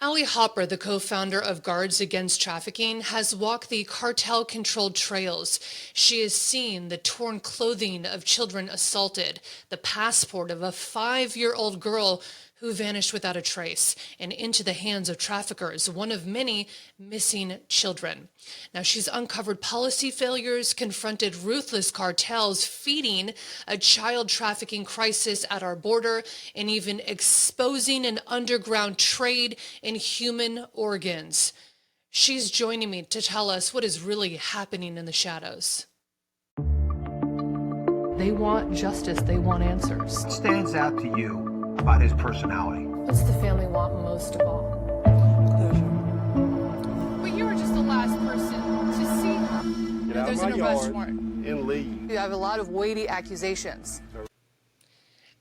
Ali Hopper, the co-founder of Guards Against Trafficking, has walked the cartel-controlled trails. She has seen the torn clothing of children assaulted, the passport of a 5-year-old girl who vanished without a trace, and into the hands of traffickers, one of many missing children. Now, she's uncovered policy failures, confronted ruthless cartels feeding a child trafficking crisis at our border, and even exposing an underground trade in human organs. She's joining me to tell us what is really happening in the shadows. They want justice. They want answers. What stands out to you about his personality? What's the family want most of all? But you were just the last person to see her. Get out There's of an my arrest yard warrant. and leave. You have a lot of weighty accusations.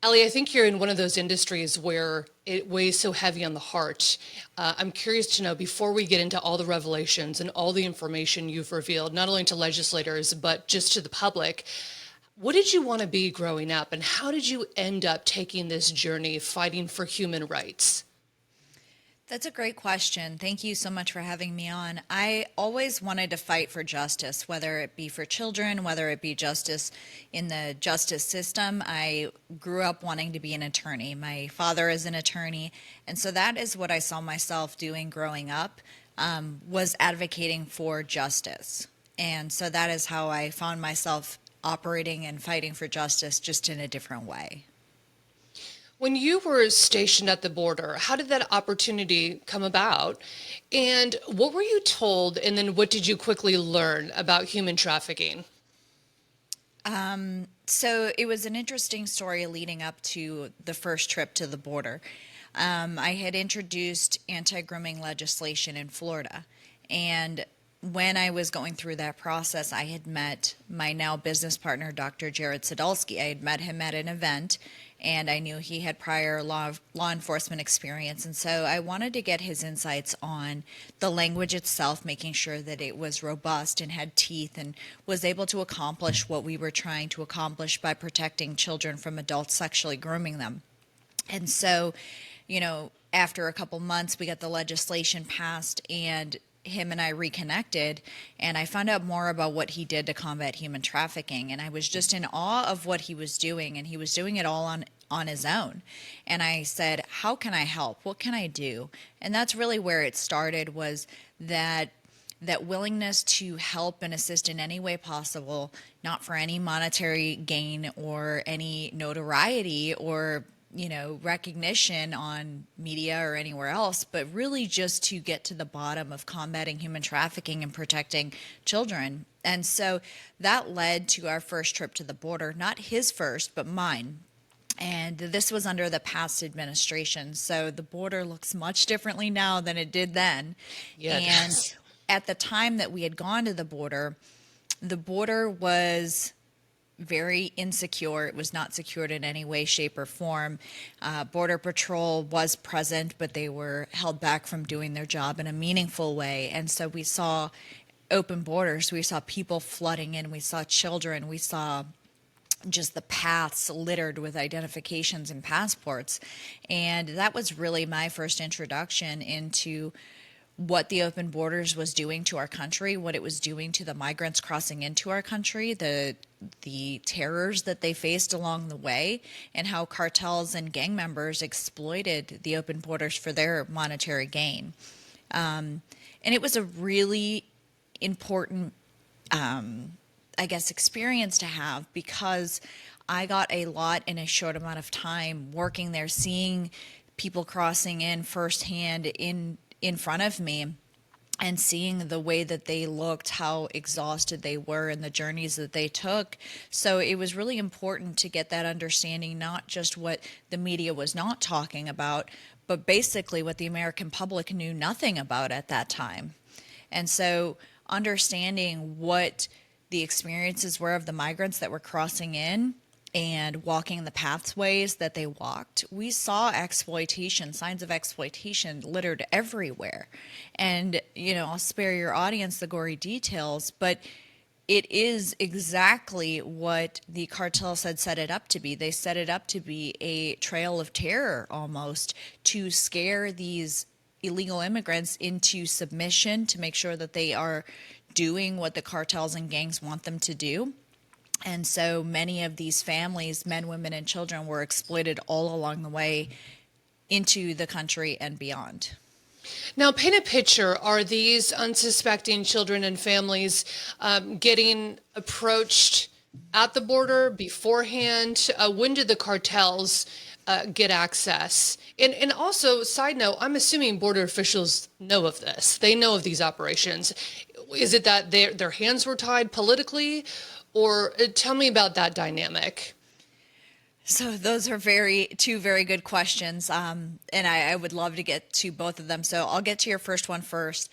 Ellie, I think you're in one of those industries where it weighs so heavy on the heart. I'm curious to know, before we get into all the revelations and all the information you've revealed, not only to legislators, but just to the public, what did you want to be growing up, and how did you end up taking this journey fighting for human rights? That's a great question. Thank you so much for having me on. I always wanted to fight for justice, whether it be for children, whether it be justice in the justice system. I grew up wanting to be an attorney. My father is an attorney, and so that is what I saw myself doing growing up, was advocating for justice. And so that is how I found myself operating and fighting for justice, just in a different way. When you were stationed at the border, how did that opportunity come about? And what were you told, and then what did you quickly learn about human trafficking? So it was an interesting story leading up to the first trip to the border. I had introduced anti-grooming legislation in Florida, and when I was going through that process, I had met my now business partner, Dr. Jared Sadulski. I had met him at an event, and I knew he had prior law enforcement experience. And so I wanted to get his insights on the language itself, making sure that it was robust and had teeth and was able to accomplish what we were trying to accomplish by protecting children from adults sexually grooming them. And so, after a couple months, we got the legislation passed, and him and I reconnected, and I found out more about what he did to combat human trafficking, and I was just in awe of what he was doing, and he was doing it all on his own. And I said, how can I help? What can I do? And that's really where it started, was that willingness to help and assist in any way possible, not for any monetary gain or any notoriety or recognition on media or anywhere else, but really just to get to the bottom of combating human trafficking and protecting children. And so that led to our first trip to the border, not his first, but mine. And this was under the past administration. So the border looks much differently now than it did then. Yes. And at the time that we had gone to the border was very insecure. It was not secured in any way, shape, or form. Border Patrol was present, but they were held back from doing their job in a meaningful way. And so we saw open borders. We saw people flooding in. We saw children. We saw just the paths littered with identifications and passports. And that was really my first introduction into what the open borders was doing to our country, what it was doing to the migrants crossing into our country, the terrors that they faced along the way, and how cartels and gang members exploited the open borders for their monetary gain. And it was a really important, experience to have, because I got a lot in a short amount of time working there, seeing people crossing in firsthand in front of me, and seeing the way that they looked, how exhausted they were, and the journeys that they took. So it was really important to get that understanding, not just what the media was not talking about, but basically what the American public knew nothing about at that time. And so understanding what the experiences were of the migrants that were crossing in and walking the pathways that they walked, we saw exploitation, signs of exploitation littered everywhere. And, I'll spare your audience the gory details, but it is exactly what the cartels had set it up to be. They set it up to be a trail of terror almost, to scare these illegal immigrants into submission to make sure that they are doing what the cartels and gangs want them to do. And so many of these families, men, women, and children, were exploited all along the way into the country and beyond. Now, paint a picture. Are these unsuspecting children and families getting approached at the border beforehand? When did the cartels get access? And also, side note, I'm assuming border officials know of this. They know of these operations. Is it that their hands were tied politically? Or tell me about that dynamic. So those are two very good questions, and I would love to get to both of them. So I'll get to your first one first.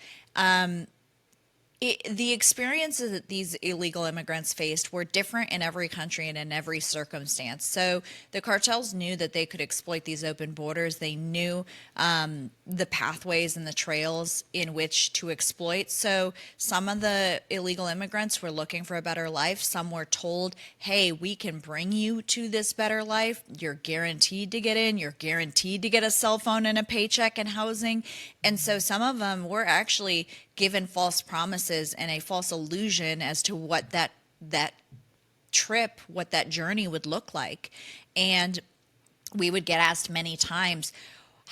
The experiences that these illegal immigrants faced were different in every country and in every circumstance. So the cartels knew that they could exploit these open borders. They knew the pathways and the trails in which to exploit. So some of the illegal immigrants were looking for a better life. Some were told, hey, we can bring you to this better life. You're guaranteed to get in. You're guaranteed to get a cell phone and a paycheck and housing. And so some of them were actually given false promises and a false illusion as to what that trip, what that journey would look like. And we would get asked many times,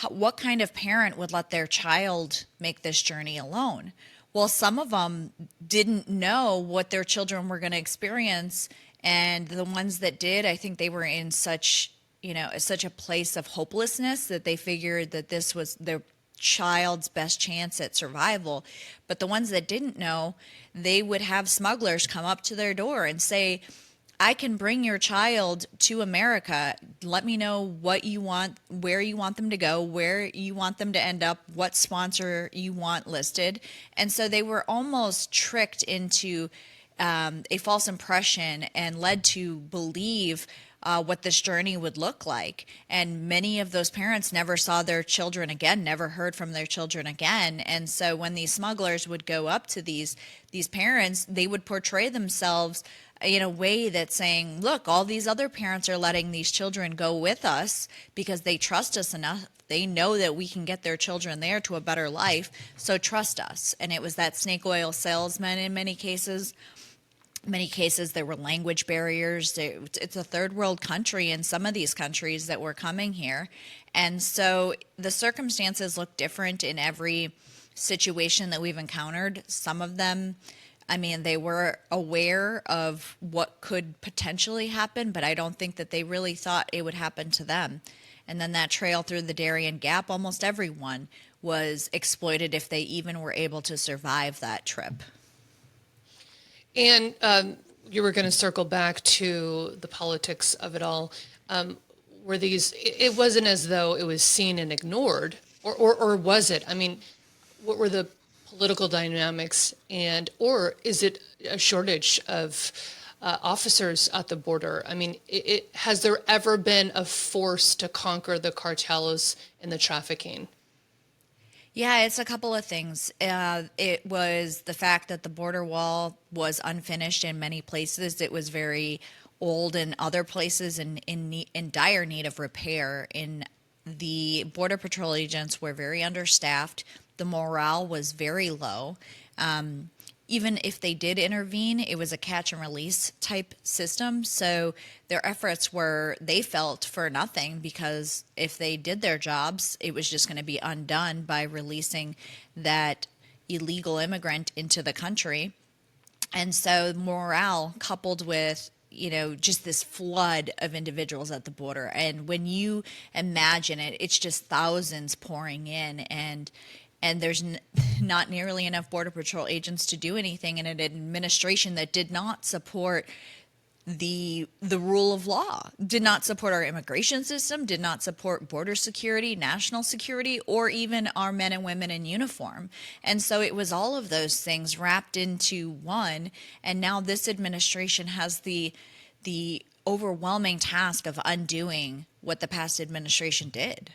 what kind of parent would let their child make this journey alone? Well, some of them didn't know what their children were going to experience. And the ones that did, I think they were in such a place of hopelessness that they figured that this was their child's best chance at survival. But the ones that didn't know, they would have smugglers come up to their door and say, I can bring your child to America. Let me know what you want, where you want them to go, where you want them to end up, what sponsor you want listed. And so they were almost tricked into a false impression and led to believe what this journey would look like. And many of those parents never saw their children again, never heard from their children again. And so when these smugglers would go up to these parents, they would portray themselves in a way that's saying, look, all these other parents are letting these children go with us because they trust us enough. They know that we can get their children there to a better life, so trust us. And it was that snake oil salesman in many cases. Many cases there were language barriers. It's a third world country in some of these countries that were coming here. And so the circumstances look different in every situation that we've encountered. Some of them, I mean, they were aware of what could potentially happen, but I don't think that they really thought it would happen to them. And then that trail through the Darien Gap, almost everyone was exploited if they even were able to survive that trip. And you were going to circle back to the politics of it all. Were these, it wasn't as though it was seen and ignored, or was it? I mean, what were the political dynamics, or is it a shortage of officers at the border? I mean, has there ever been a force to conquer the cartels and the trafficking? Yeah, it's a couple of things. It was the fact that the border wall was unfinished in many places. It was very old in other places and in dire need of repair. The Border Patrol agents were very understaffed. The morale was very low. Even if they did intervene, it was a catch and release type system. So their efforts were, they felt, for nothing, because if they did their jobs, it was just going to be undone by releasing that illegal immigrant into the country. And so morale coupled with, just this flood of individuals at the border. And when you imagine it, it's just thousands pouring in, and there's not nearly enough Border Patrol agents to do anything in an administration that did not support the rule of law, did not support our immigration system, did not support border security, national security, or even our men and women in uniform. And so it was all of those things wrapped into one. And now this administration has the overwhelming task of undoing what the past administration did.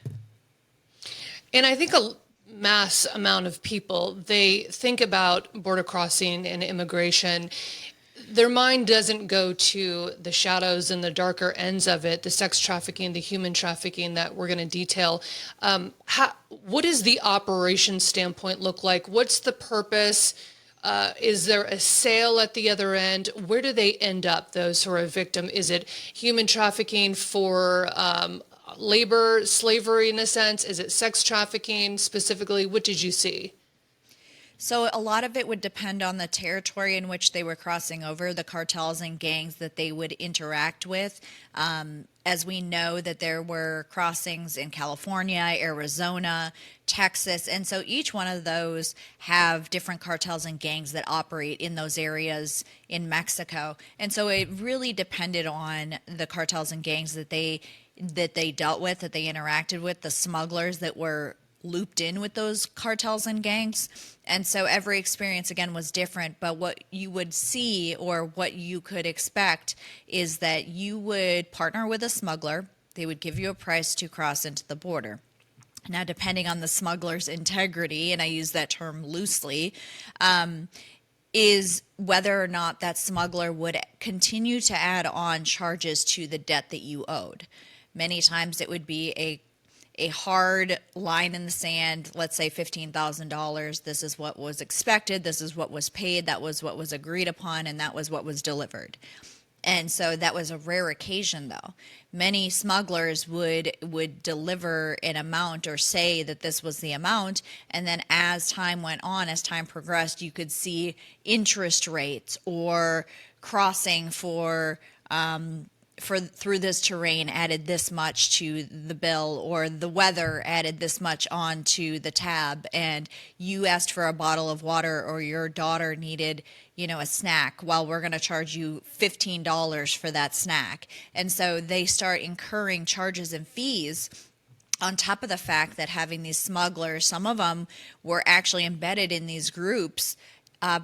And I think a mass amount of people, they think about border crossing and immigration. Their mind doesn't go to the shadows and the darker ends of it, the sex trafficking, the human trafficking that we're going to detail. What does the operation standpoint look like? What's the purpose? Is there a sale at the other end? Where do they end up, those who are a victim? Is it human trafficking for labor, slavery in a sense? Is it sex trafficking specifically? What did you see? So a lot of it would depend on the territory in which they were crossing over, the cartels and gangs that they would interact with. As we know that there were crossings in California, Arizona, Texas, and so each one of those have different cartels and gangs that operate in those areas in Mexico. And so it really depended on the cartels and gangs that they dealt with, that they interacted with, the smugglers that were looped in with those cartels and gangs. And so every experience again was different, but what you would see or what you could expect is that you would partner with a smuggler. They would give you a price to cross into the border. Now, depending on the smuggler's integrity, and I use that term loosely, is whether or not that smuggler would continue to add on charges to the debt that you owed. Many times it would be a hard line in the sand, let's say $15,000. This is what was expected. This is what was paid. That was what was agreed upon, and that was what was delivered. And so that was a rare occasion, though. Many smugglers would deliver an amount or say that this was the amount, and then as time went on, as time progressed, you could see interest rates or crossing for through this terrain added this much to the bill, or the weather added this much on to the tab, and you asked for a bottle of water or your daughter needed, a snack. Well, we're going to charge you $15 for that snack. And so they start incurring charges and fees on top of the fact that having these smugglers, some of them were actually embedded in these groups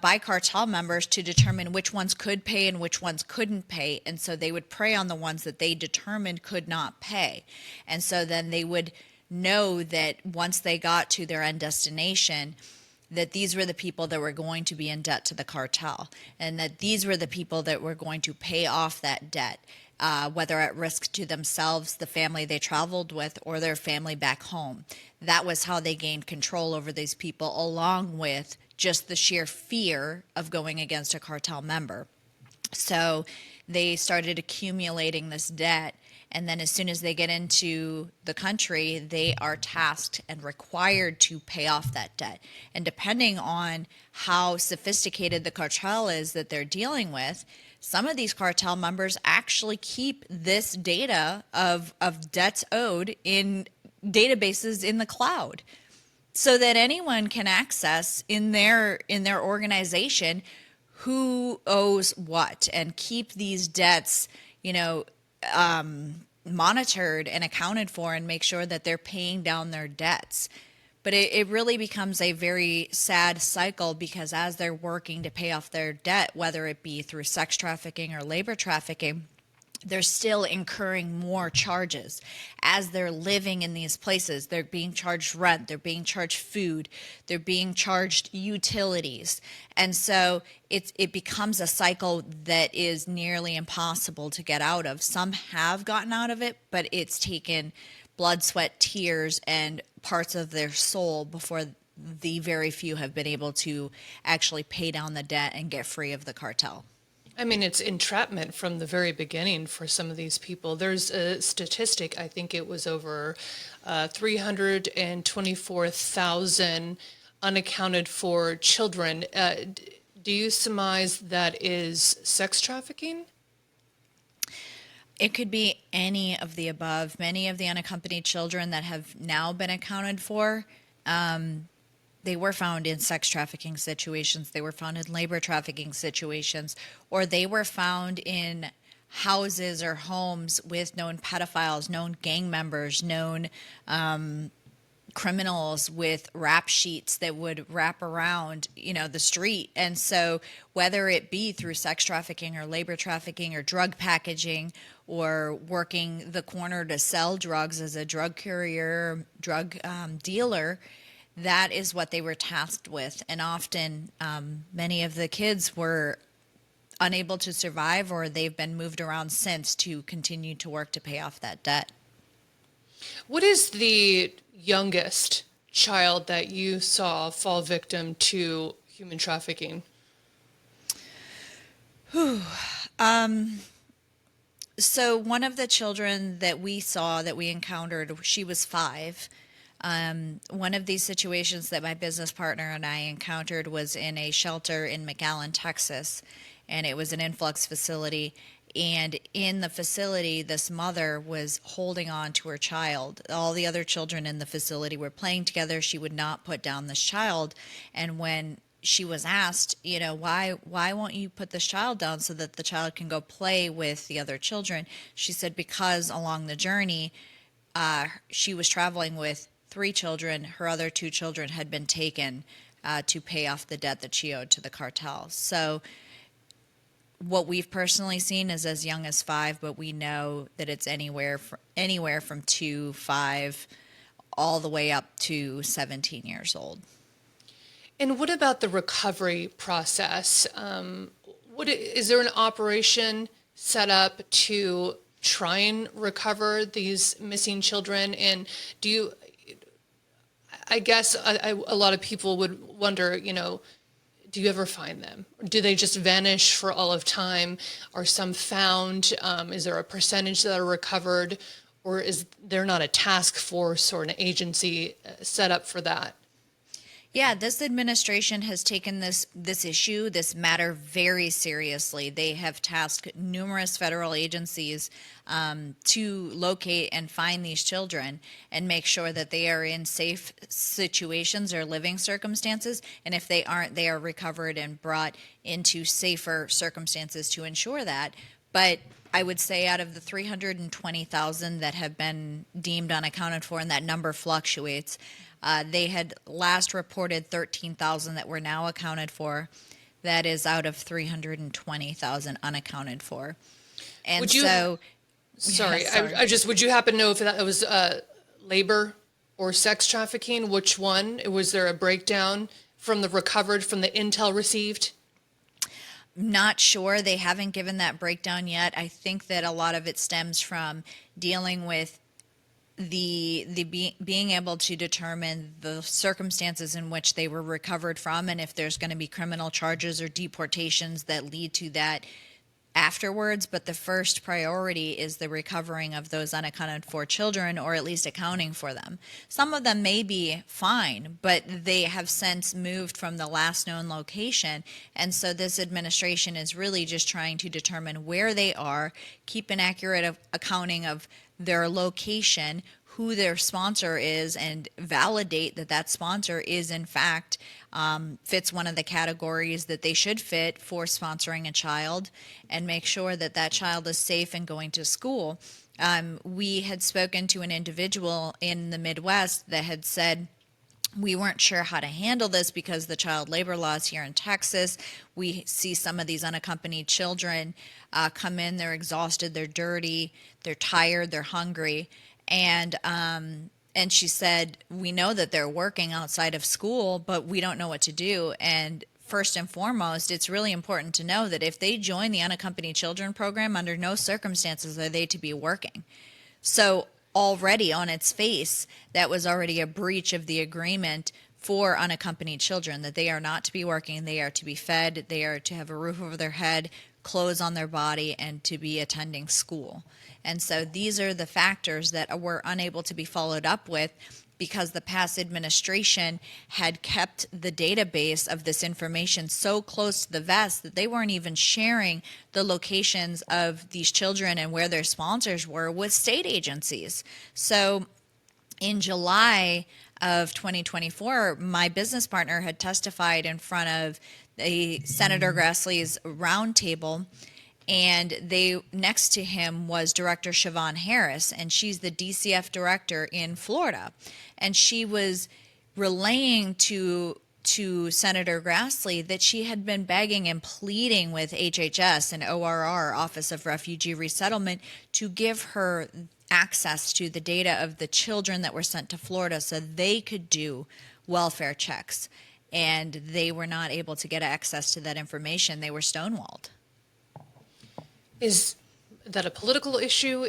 by cartel members to determine which ones could pay and which ones couldn't pay. And so they would prey on the ones that they determined could not pay. And so then they would know that once they got to their end destination, that these were the people that were going to be in debt to the cartel, and that these were the people that were going to pay off that debt, whether at risk to themselves, the family they traveled with, or their family back home. That was how they gained control over these people, along with just the sheer fear of going against a cartel member. So they started accumulating this debt, and then as soon as they get into the country, they are tasked and required to pay off that debt. And depending on how sophisticated the cartel is that they're dealing with, some of these cartel members actually keep this data of debts owed in databases in the cloud, so that anyone can access in their organization who owes what, and keep these debts, monitored and accounted for, and make sure that they're paying down their debts. But it really becomes a very sad cycle, because as they're working to pay off their debt, whether it be through sex trafficking or labor trafficking, they're still incurring more charges. As they're living in these places, they're being charged rent, they're being charged food, they're being charged utilities. And so it becomes a cycle that is nearly impossible to get out of. Some have gotten out of it, but it's taken blood, sweat, tears, and parts of their soul before the very few have been able to actually pay down the debt and get free of the cartel. I mean, it's entrapment from the very beginning for some of these people. There's a statistic, I think it was over 324,000 unaccounted for children. Do you surmise that is sex trafficking? It could be any of the above. Many of the unaccompanied children that have now been accounted for, they were found in sex trafficking situations, they were found in labor trafficking situations, or they were found in houses or homes with known pedophiles, known gang members, known criminals with rap sheets that would wrap around, the street. And so whether it be through sex trafficking or labor trafficking or drug packaging, or working the corner to sell drugs as a drug courier, drug dealer, that is what they were tasked with. And often many of the kids were unable to survive, or they've been moved around since to continue to work to pay off that debt. What is the youngest child that you saw fall victim to human trafficking? So one of the children that we saw, that we encountered, she was 5. One of these situations that my business partner and I encountered was in a shelter in McAllen, Texas, and it was an influx facility. And in the facility, this mother was holding on to her child. All the other children in the facility were playing together. She would not put down this child. And when she was asked, why won't you put this child down so that the child can go play with the other children? She said because along the journey, she was traveling with 3 children. Her other 2 children had been taken to pay off the debt that she owed to the cartels. So what we've personally seen is as young as 5, but we know that it's anywhere from 2, 5, all the way up to 17 years old. And what about the recovery process? Is there an operation set up to try and recover these missing children? And I guess a lot of people would wonder, do you ever find them? Do they just vanish for all of time? Are some found? Is there a percentage that are recovered? Or is there not a task force or an agency set up for that? Yeah, this administration has taken this issue, this matter, very seriously. They have tasked numerous federal agencies to locate and find these children and make sure that they are in safe situations or living circumstances. And if they aren't, they are recovered and brought into safer circumstances to ensure that. But I would say out of the 320,000 that have been deemed unaccounted for, and that number fluctuates, they had last reported 13,000 that were now accounted for. That is out of 320,000 unaccounted for. And Would you, so, sorry, yeah, sorry. I just, would you happen to know if that was labor or sex trafficking? Which one? Was there a breakdown from the recovered, from the intel received? Not sure. They haven't given that breakdown yet. I think that a lot of it stems from dealing with being able to determine the circumstances in which they were recovered from, and if there's going to be criminal charges or deportations that lead to that afterwards. But the first priority is the recovering of those unaccounted for children, or at least accounting for them. Some of them may be fine, but they have since moved from the last known location. And so this administration is really just trying to determine where they are, keep an accurate accounting of their location, who their sponsor is, and validate that that sponsor is in fact fits one of the categories that they should fit for sponsoring a child, and make sure that that child is safe and going to school. We had spoken to an individual in the Midwest that had said, we weren't sure how to handle this because the child labor laws here in Texas. We see some of these unaccompanied children come in, they're exhausted, they're dirty, they're tired, they're hungry. And she said, we know that they're working outside of school, but we don't know what to do. And first and foremost, it's really important to know that if they join the unaccompanied children program, under no circumstances are they to be working. So already on its face, that was already a breach of the agreement for unaccompanied children, that they are not to be working, they are to be fed, they are to have a roof over their head, clothes on their body, and to be attending school. And so these are the factors that were unable to be followed up with because the past administration had kept the database of this information so close to the vest that they weren't even sharing the locations of these children and where their sponsors were with state agencies. So in July of 2024, my business partner had testified in front of Senator Grassley's roundtable, and next to him was Director Siobhan Harris, and she's the DCF director in Florida. And she was relaying to Senator Grassley that she had been begging and pleading with HHS and ORR, Office of Refugee Resettlement, to give her access to the data of the children that were sent to Florida so they could do welfare checks. And they were not able to get access to that information. They were stonewalled. Is that a political issue?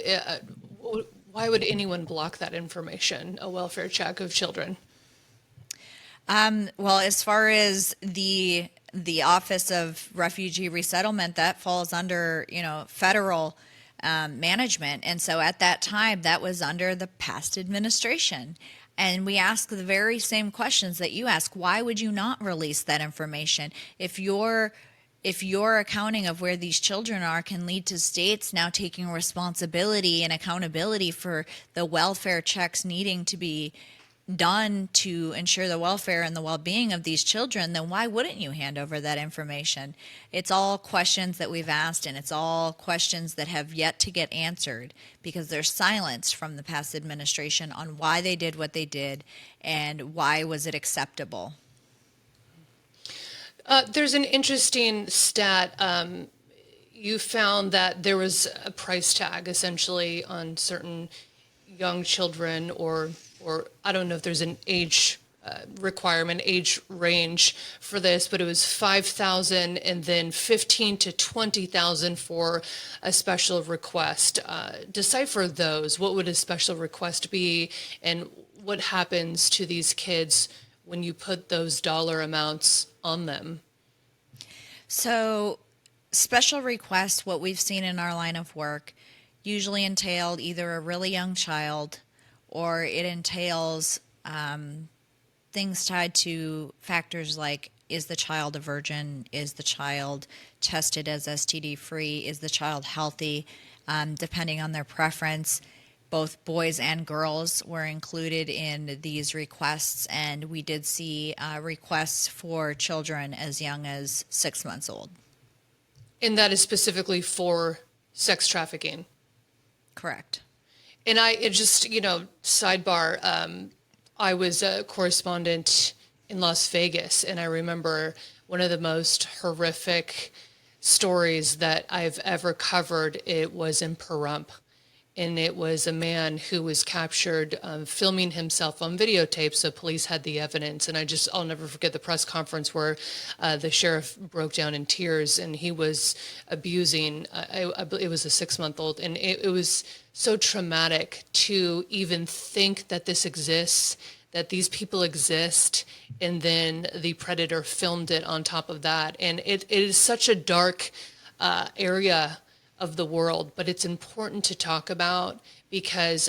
Why would anyone block that information, a welfare check of children? Well, as far as the Office of Refugee Resettlement, that falls under, federal management. And so at that time, that was under the past administration. And we ask the very same questions that you ask. Why would you not release that information? If your accounting of where these children are can lead to states now taking responsibility and accountability for the welfare checks needing to be done to ensure the welfare and the well-being of these children, then why wouldn't you hand over that information? It's all questions that we've asked, and it's all questions that have yet to get answered because there's silence from the past administration on why they did what they did and why was it acceptable. There's an interesting stat. You found that there was a price tag essentially on certain young children, or I don't know if there's an age requirement, age range for this, but it was 5,000 and then 15 to 20,000 for a special request. Decipher those. What would a special request be, and what happens to these kids when you put those dollar amounts on them? So, special requests, what we've seen in our line of work, usually entailed either a really young child or it entails things tied to factors like, is the child a virgin? Is the child tested as STD free? Is the child healthy? Depending on their preference. Both boys and girls were included in these requests, and we did see requests for children as young as 6 months old. And that is specifically for sex trafficking. Correct. And it just, sidebar, I was a correspondent in Las Vegas, and I remember one of the most horrific stories that I've ever covered. It was in Pahrump. And it was a man who was captured filming himself on videotape, so police had the evidence. And I'll never forget the press conference where the sheriff broke down in tears, and he was abusing, it was a 6-month-old. And it was so traumatic to even think that this exists, that these people exist, and then the predator filmed it on top of that. And it is such a dark area of the world, but it's important to talk about because,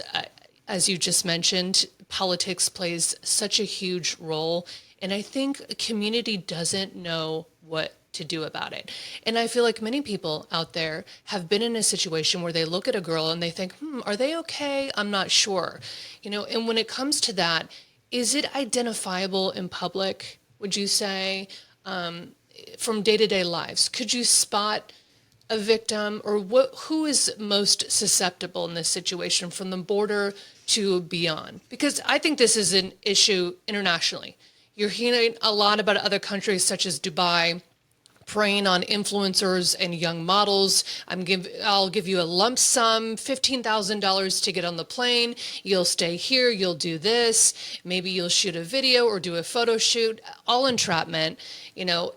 as you just mentioned, politics plays such a huge role, and I think a community doesn't know what to do about it. And I feel like many people out there have been in a situation where they look at a girl and they think, are they okay? I'm not sure. And when it comes to that, is it identifiable in public, would you say, from day-to-day lives? Could you spot a victim, or who is most susceptible in this situation from the border to beyond? Because I think this is an issue internationally. You're hearing a lot about other countries such as Dubai preying on influencers and young models. I'll give you a lump sum, $15,000 to get on the plane. You'll stay here, you'll do this. Maybe you'll shoot a video or do a photo shoot, all entrapment.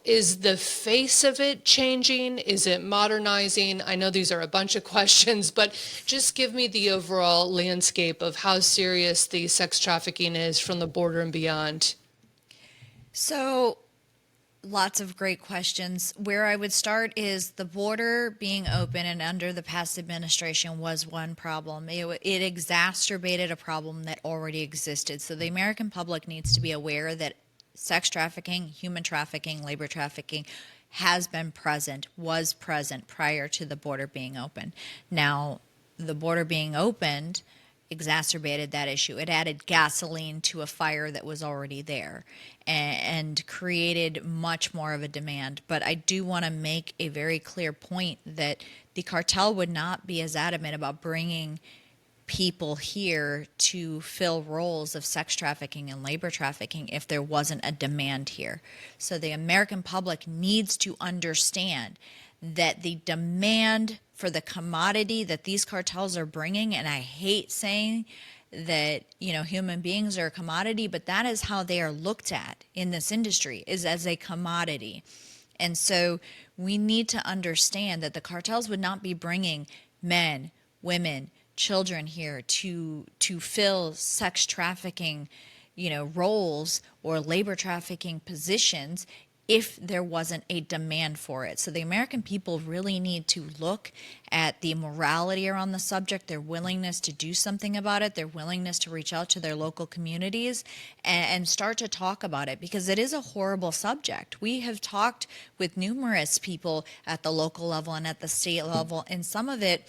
Is the face of it changing? Is it modernizing? I know these are a bunch of questions, but just give me the overall landscape of how serious the sex trafficking is from the border and beyond. So, lots of great questions. Where I would start is the border being open and under the past administration was one problem. It exacerbated a problem that already existed. So the American public needs to be aware that sex trafficking, human trafficking, labor trafficking was present prior to the border being open. Now, the border being opened exacerbated that issue. It added gasoline to a fire that was already there and created much more of a demand. But I do want to make a very clear point that the cartel would not be as adamant about bringing people here to fill roles of sex trafficking and labor trafficking if there wasn't a demand here. So the American public needs to understand that the demand for the commodity that these cartels are bringing, and I hate saying that, human beings are a commodity, but that is how they are looked at in this industry, is as a commodity. And so we need to understand that the cartels would not be bringing men, women, children here to fill sex trafficking, roles or labor trafficking positions if there wasn't a demand for it. So the American people really need to look at the morality around the subject, their willingness to do something about it, their willingness to reach out to their local communities and start to talk about it, because it is a horrible subject. We have talked with numerous people at the local level and at the state level, and some of it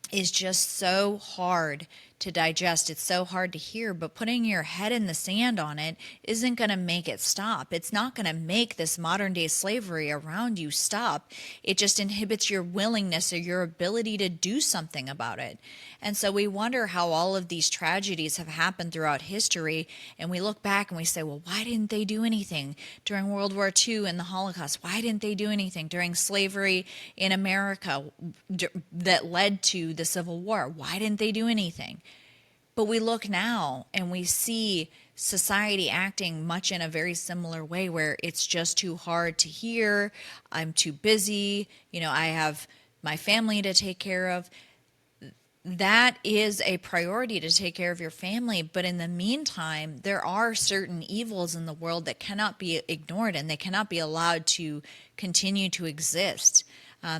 is just so hard to digest. It's so hard to hear, but putting your head in the sand on it isn't going to make it stop. It's not going to make this modern day slavery around you stop. It just inhibits your willingness or your ability to do something about it. And so we wonder how all of these tragedies have happened throughout history, and we look back and we say, well, why didn't they do anything during World War II and the Holocaust? Why didn't they do anything during slavery in America that led to the Civil War? Why didn't they do anything? But we look now and we see society acting much in a very similar way, where it's just too hard to hear. I'm too busy. I have my family to take care of. That is a priority, to take care of your family. But in the meantime, there are certain evils in the world that cannot be ignored, and they cannot be allowed to continue to exist.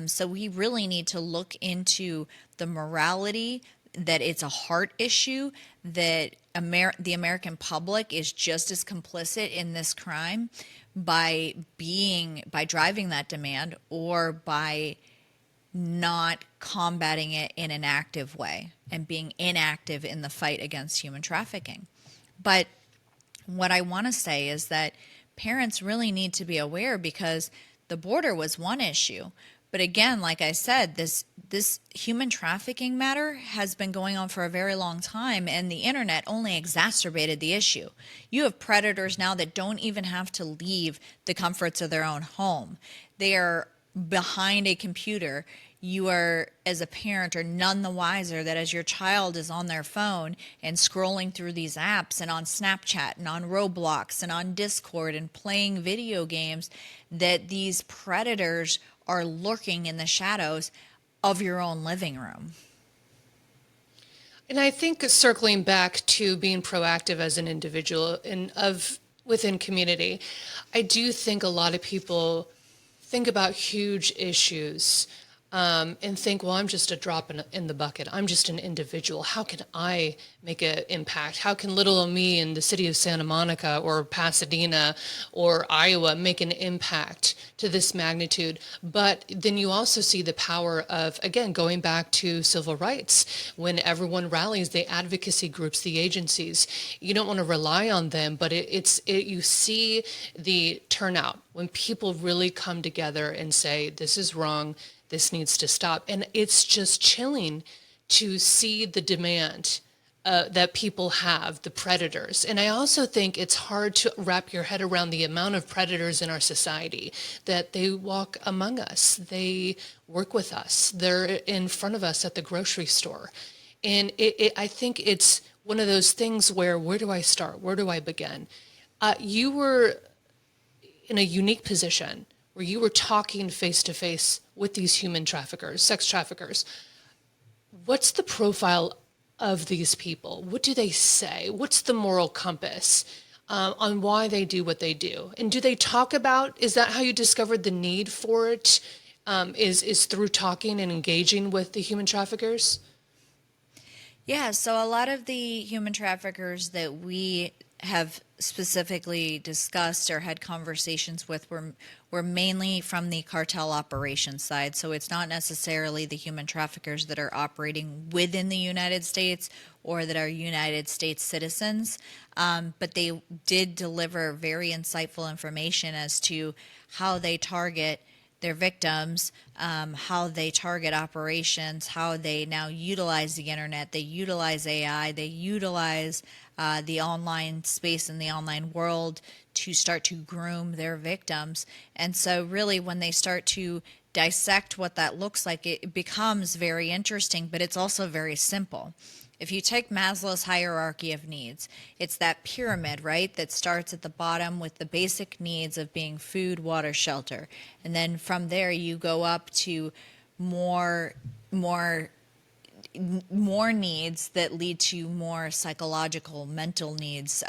So we really need to look into the morality, that it's a heart issue, that the American public is just as complicit in this crime by driving that demand, or by not combating it in an active way and being inactive in the fight against human trafficking. But what I want to say is that parents really need to be aware, because the border was one issue. But again, like I said, this human trafficking matter has been going on for a very long time, and the internet only exacerbated the issue. You have predators now that don't even have to leave the comforts of their own home. They are behind a computer. You are, as a parent, are none the wiser that as your child is on their phone and scrolling through these apps and on Snapchat and on Roblox and on Discord and playing video games, that these predators are lurking in the shadows of your own living room. And I think circling back to being proactive as an individual within community, I do think a lot of people think about huge issues and think, well, I'm just a drop in the bucket. I'm just an individual. How can I make an impact? How can little old me in the city of Santa Monica or Pasadena or Iowa make an impact to this magnitude? But then you also see the power of, again, going back to civil rights. When everyone rallies, the advocacy groups, the agencies, you don't want to rely on them, but you see the turnout when people really come together and say, this is wrong, this needs to stop. And it's just chilling to see the demand that people have, the predators. And I also think it's hard to wrap your head around the amount of predators in our society, that they walk among us, they work with us, they're in front of us at the grocery store. And I think it's one of those things where do I start? Where do I begin? You were in a unique position where you were talking face to face with these human traffickers, sex traffickers. What's the profile of these people? What do they say? What's the moral compass on why they do what they do? And do they talk about, is that how you discovered the need for it? Is through talking and engaging with the human traffickers? Yeah, so a lot of the human traffickers that we have specifically discussed or had conversations with were mainly from the cartel operations side. So it's not necessarily the human traffickers that are operating within the United States or that are United States citizens, but they did deliver very insightful information as to how they target their victims, how they target operations, how they now utilize the internet, they utilize AI, they utilize the online space and the online world to start to groom their victims. And so really when they start to dissect what that looks like, it becomes very interesting, but it's also very simple. If you take Maslow's hierarchy of needs, it's that pyramid, right, that starts at the bottom with the basic needs of being food, water, shelter. And then from there you go up to more more more needs that lead to more psychological, mental needs,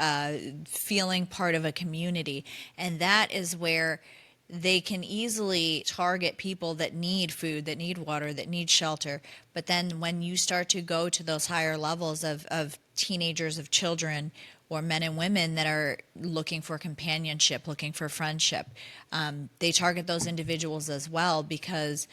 feeling part of a community. And that is where they can easily target people that need food, that need water, that need shelter. But then when you start to go to those higher levels of teenagers, of children, or men and women that are looking for companionship, looking for friendship, they target those individuals as well because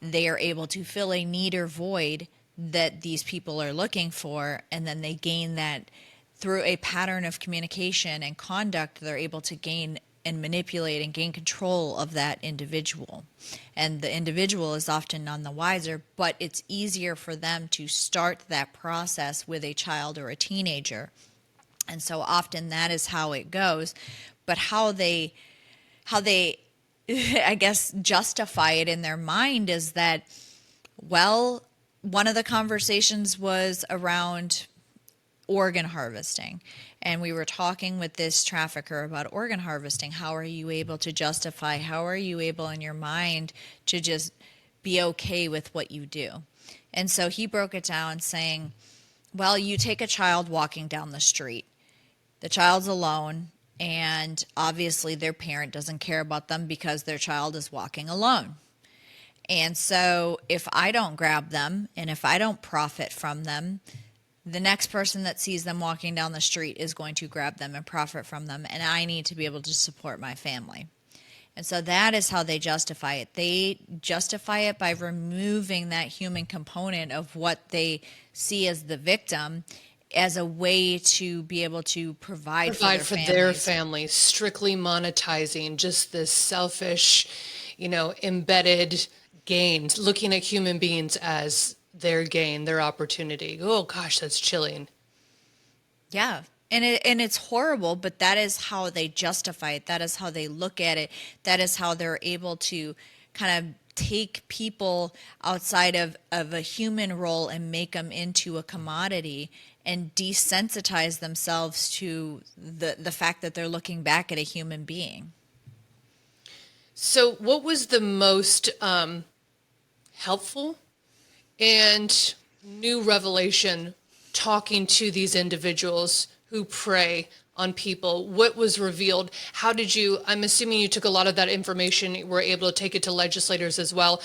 they are able to fill a need or void that these people are looking for, and then they gain that through a pattern of communication and conduct. They're able to gain and manipulate and gain control of that individual, and the individual is often none the wiser, but it's easier for them to start that process with a child or a teenager. And so often that is how it goes. But how they I guess justify it in their mind is that, well, one of the conversations was around organ harvesting. And we were talking with this trafficker about organ harvesting. How are you able to justify, how are you able in your mind to just be okay with what you do? And so he broke it down saying, well, you take a child walking down the street. The child's alone, and obviously their parent doesn't care about them because their child is walking alone. And so if I don't grab them and if I don't profit from them, the next person that sees them walking down the street is going to grab them and profit from them, and I need to be able to support my family. And so that is how they justify it. They justify it by removing that human component of what they see as the victim as a way to be able to provide for their families, strictly monetizing just this selfish, embedded gain, looking at human beings as their gain, their opportunity. Oh gosh, that's chilling. Yeah. And it's horrible, but that is how they justify it. That is how they look at it. That is how they're able to kind of take people outside of a human role and make them into a commodity and desensitize themselves to the fact that they're looking back at a human being. So what was the most helpful and new revelation talking to these individuals who prey on people? What was revealed? How did you, I'm assuming you took a lot of that information, were able to take it to legislators as well.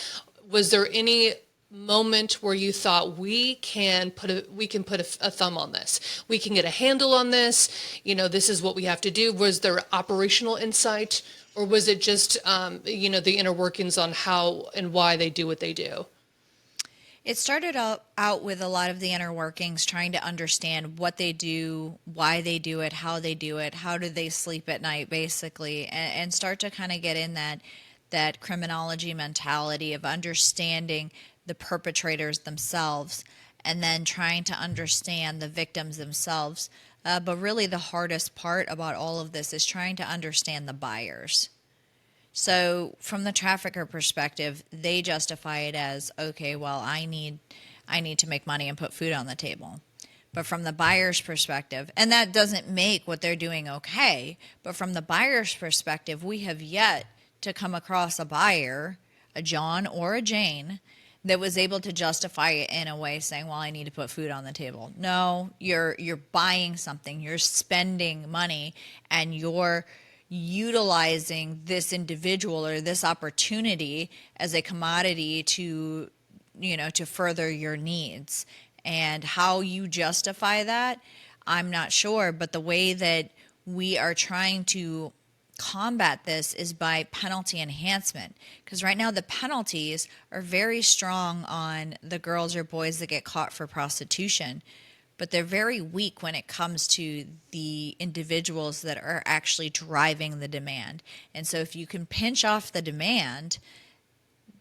Was there any moment where you thought we can put a thumb on this? We can get a handle on this. This is what we have to do. Was there operational insight, or was it just, the inner workings on how and why they do what they do? It started out with a lot of the inner workings, trying to understand what they do, why they do it, how do they sleep at night, basically, and start to kind of get in that criminology mentality of understanding the perpetrators themselves, and then trying to understand the victims themselves. But really the hardest part about all of this is trying to understand the buyers. So from the trafficker perspective, they justify it as, okay, well, I need to make money and put food on the table. But from the buyer's perspective, and that doesn't make what they're doing okay, but from the buyer's perspective, we have yet to come across a buyer, a John or a Jane, that was able to justify it in a way saying, well, I need to put food on the table. No, you're buying something, you're spending money, and you're utilizing this individual or this opportunity as a commodity to further your needs. And how you justify that, I'm not sure, but the way that we are trying to combat this is by penalty enhancement, because right now the penalties are very strong on the girls or boys that get caught for prostitution, but they're very weak when it comes to the individuals that are actually driving the demand. And so if you can pinch off the demand,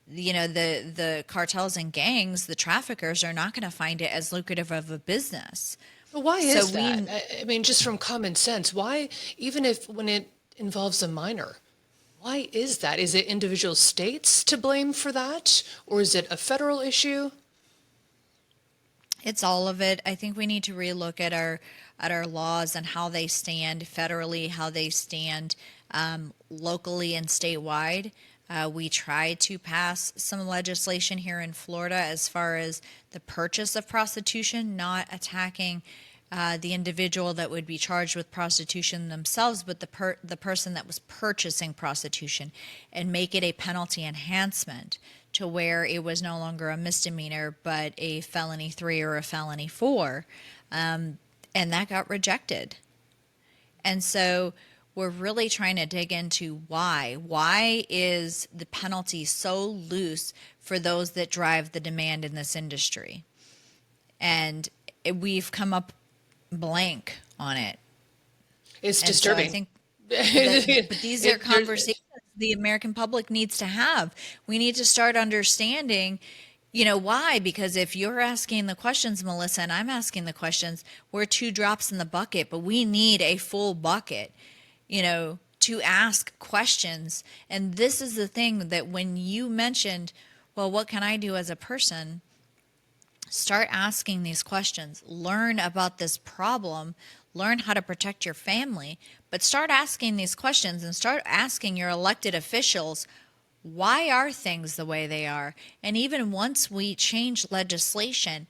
the cartels and gangs, the traffickers, are not going to find it as lucrative of a business. Well, why is that? I mean, just from common sense, why, even if when it involves a minor, why is that? Is it individual states to blame for that? Or is it a federal issue? It's all of it. I think we need to relook at our laws and how they stand federally, how they stand locally and statewide. We tried to pass some legislation here in Florida as far as the purchase of prostitution, not attacking the individual that would be charged with prostitution themselves, but the person that was purchasing prostitution, and make it a penalty enhancement to where it was no longer a misdemeanor, but a felony 3 or a felony 4. And that got rejected. And so we're really trying to dig into why. Why is the penalty so loose for those that drive the demand in this industry? And we've come up blank on it. It's And disturbing. so I think but these are conversations the American public needs to have. We need to start understanding, why? Because if you're asking the questions, Melissa, and I'm asking the questions, we're 2 drops in the bucket, but we need a full bucket, to ask questions. And this is the thing that when you mentioned, well, what can I do as a person? Start asking these questions. Learn about this problem. Learn how to protect your family. But start asking these questions and start asking your elected officials, why are things the way they are? And even once we change legislation,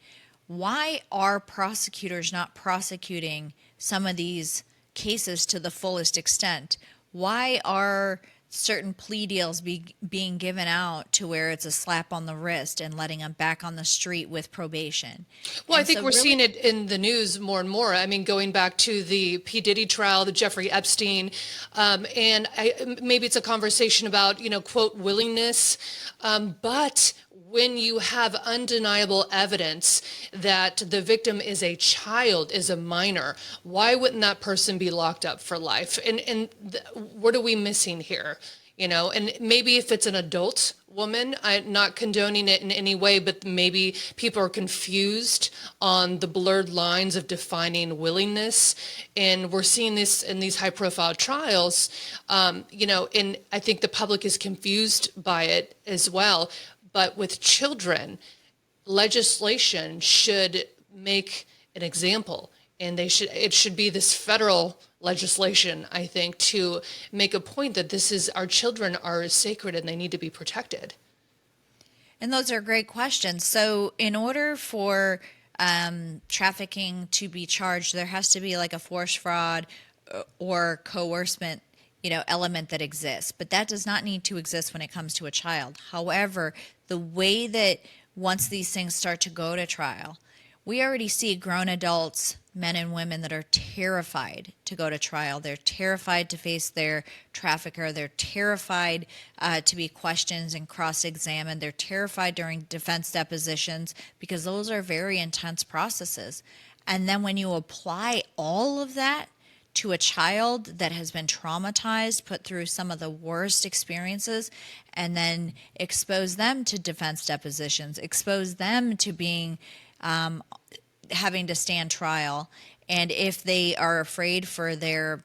why are prosecutors not prosecuting some of these cases to the fullest extent? Why are certain plea deals being given out to where it's a slap on the wrist and letting them back on the street with probation? Well, I And think so we're really, seeing it in the news more and more. I mean, going back to the P. Diddy trial, the Jeffrey Epstein, maybe it's a conversation about, quote, willingness, but when you have undeniable evidence that the victim is a child, is a minor, why wouldn't that person be locked up for life? What are we missing here? And maybe if it's an adult woman, I'm not condoning it in any way, but maybe people are confused on the blurred lines of defining willingness. And we're seeing this in these high profile trials, and I think the public is confused by it as well. But with children, legislation should make an example, and it should be this federal legislation, I think, to make a point that our children are sacred and they need to be protected. and those are great questions. So in order for trafficking to be charged, there has to be like a force fraud or coercement element that exists, but that does not need to exist when it comes to a child. However, the way that once these things start to go to trial, we already see grown adults, men and women, that are terrified to go to trial. They're terrified to face their trafficker. They're terrified to be questioned and cross-examined. They're terrified during defense depositions because those are very intense processes. And then when you apply all of that to a child that has been traumatized, put through some of the worst experiences, and then expose them to defense depositions, expose them to being having to stand trial. And if they are afraid for their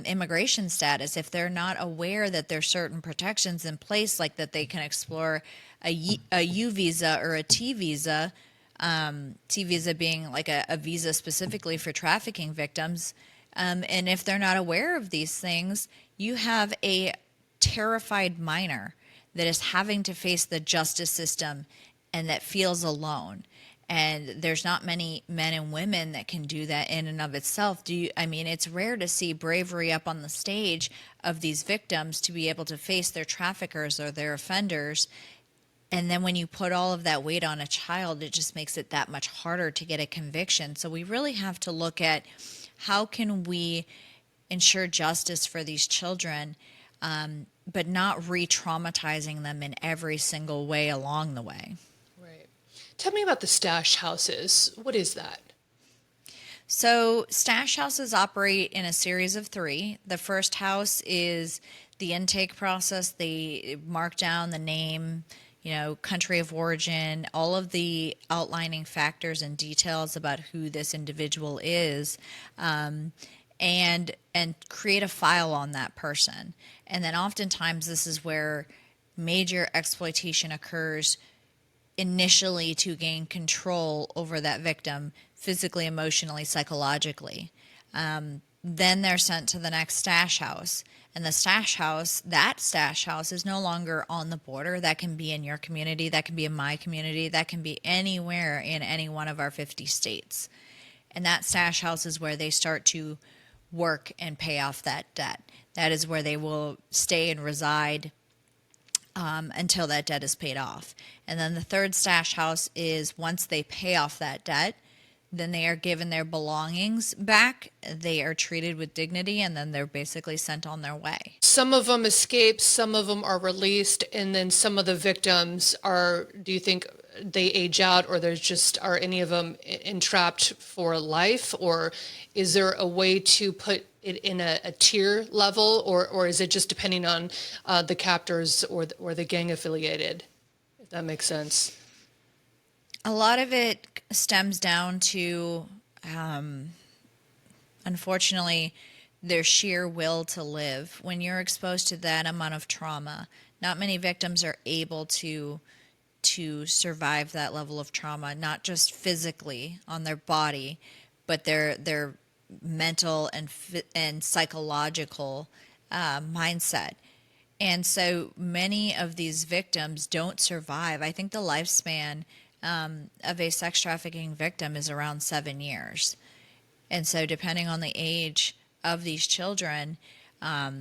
immigration status, if they're not aware that there's certain protections in place, like that they can explore a U visa or a T visa, T visa being like a visa specifically for trafficking victims, and if they're not aware of these things, you have a terrified minor that is having to face the justice system and that feels alone. And there's not many men and women that can do that in and of itself. It's rare to see bravery up on the stage of these victims to be able to face their traffickers or their offenders. And then when you put all of that weight on a child, it just makes it that much harder to get a conviction. So we really have to look at how can we ensure justice for these children, but not re-traumatizing them in every single way along the way. Right. Tell me about the stash houses. What is that? So stash houses operate in a series of 3. The first house is the intake process. They mark down the name, country of origin, all of the outlining factors and details about who this individual is, and create a file on that person. And then oftentimes this is where major exploitation occurs initially to gain control over that victim physically, emotionally, psychologically. Then they're sent to the next stash house. And the stash house, that stash house is no longer on the border. That can be in your community. That can be in my community. That can be anywhere in any one of our 50 states. And that stash house is where they start to work and pay off that debt. That is where they will stay and reside until that debt is paid off. And then the third stash house is once they pay off that debt, then they are given their belongings back. They are treated with dignity, and then they're basically sent on their way. Some of them escape, some of them are released, and then some of the victims are, do you think they age out, or there's just, are any of them entrapped for life? Or is there a way to put it in a tier level, or is it just depending on the captors or the gang affiliated, if that makes sense? A lot of it stems down to, unfortunately, their sheer will to live. When you're exposed to that amount of trauma, not many victims are able to survive that level of trauma, not just physically on their body, but their mental and psychological mindset. And so many of these victims don't survive. I think the lifespan of a sex trafficking victim is around 7 years. And so depending on the age of these children, a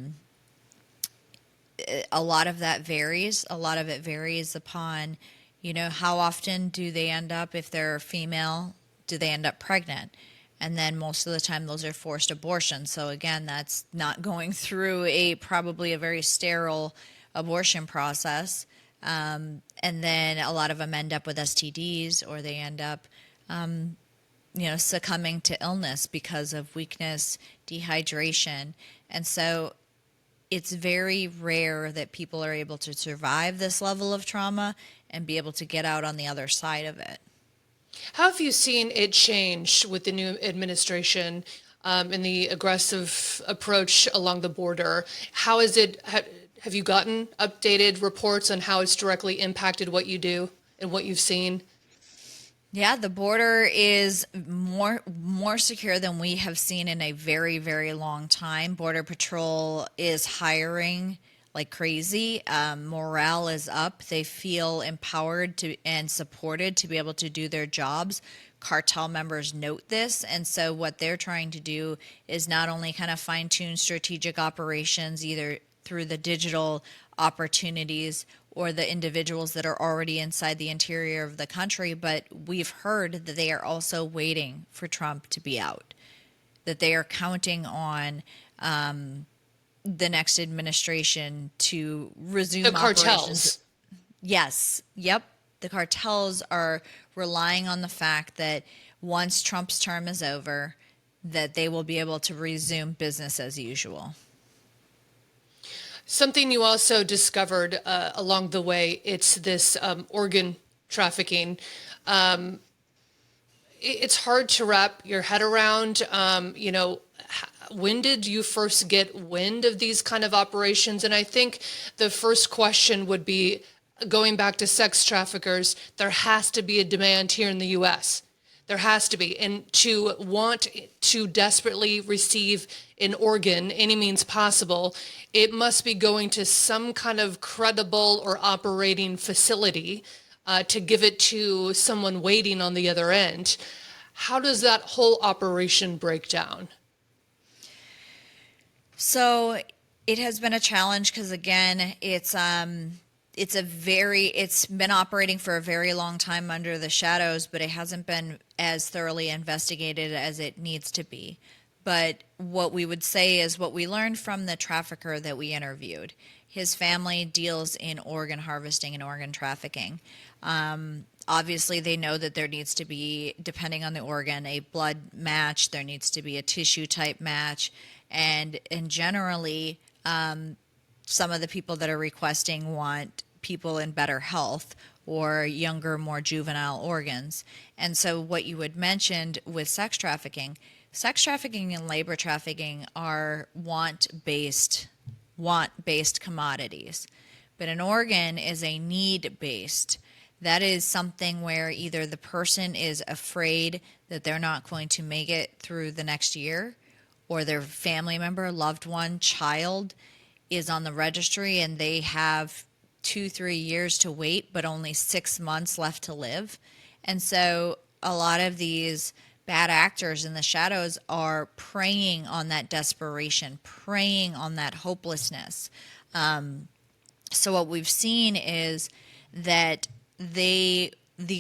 lot of that varies. A lot of it varies upon, how often do they end up, if they're female, do they end up pregnant? And then most of the time those are forced abortions. So again, that's not going through probably a very sterile abortion process. And then a lot of them end up with STDs, or they end up, succumbing to illness because of weakness, dehydration. And so it's very rare that people are able to survive this level of trauma and be able to get out on the other side of it. How have you seen it change with the new administration and the aggressive approach along the border? How is it? Have you gotten updated reports on how it's directly impacted what you do and what you've seen? Yeah, the border is more secure than we have seen in a very, very long time. Border Patrol is hiring like crazy. Morale is up. They feel empowered and supported to be able to do their jobs. Cartel members note this, and so what they're trying to do is not only kind of fine-tune strategic operations, either through the digital opportunities or the individuals that are already inside the interior of the country, but we've heard that they are also waiting for Trump to be out, that they are counting on the next administration to resume The cartels. operations. Yes. Yep. The cartels are relying on the fact that once Trump's term is over, that they will be able to resume business as usual. Something you also discovered along the way, it's this organ trafficking. It's hard to wrap your head around. When did you first get wind of these kind of operations? And I think the first question would be, going back to sex traffickers, there has to be a demand here in the U.S. There has to be. And to want to desperately receive an organ, any means possible, it must be going to some kind of credible or operating facility to give it to someone waiting on the other end. How does that whole operation break down? So it has been a challenge because, again, it's been operating for a very long time under the shadows, but it hasn't been as thoroughly investigated as it needs to be. But what we would say is what we learned from the trafficker that we interviewed. His family deals in organ harvesting and organ trafficking. Obviously, they know that there needs to be, depending on the organ, a blood match. There needs to be a tissue type match. And generally, some of the people that are requesting want people in better health or younger, more juvenile organs. And so what you had mentioned with sex trafficking and labor trafficking are want-based commodities. But an organ is a need-based. that is something where either the person is afraid that they're not going to make it through the next year, or their family member, loved one, child is on the registry and they have 2-3 years to wait, but only 6 months left to live. And so a lot of these bad actors in the shadows are preying on that desperation, preying on that hopelessness. So what we've seen is that the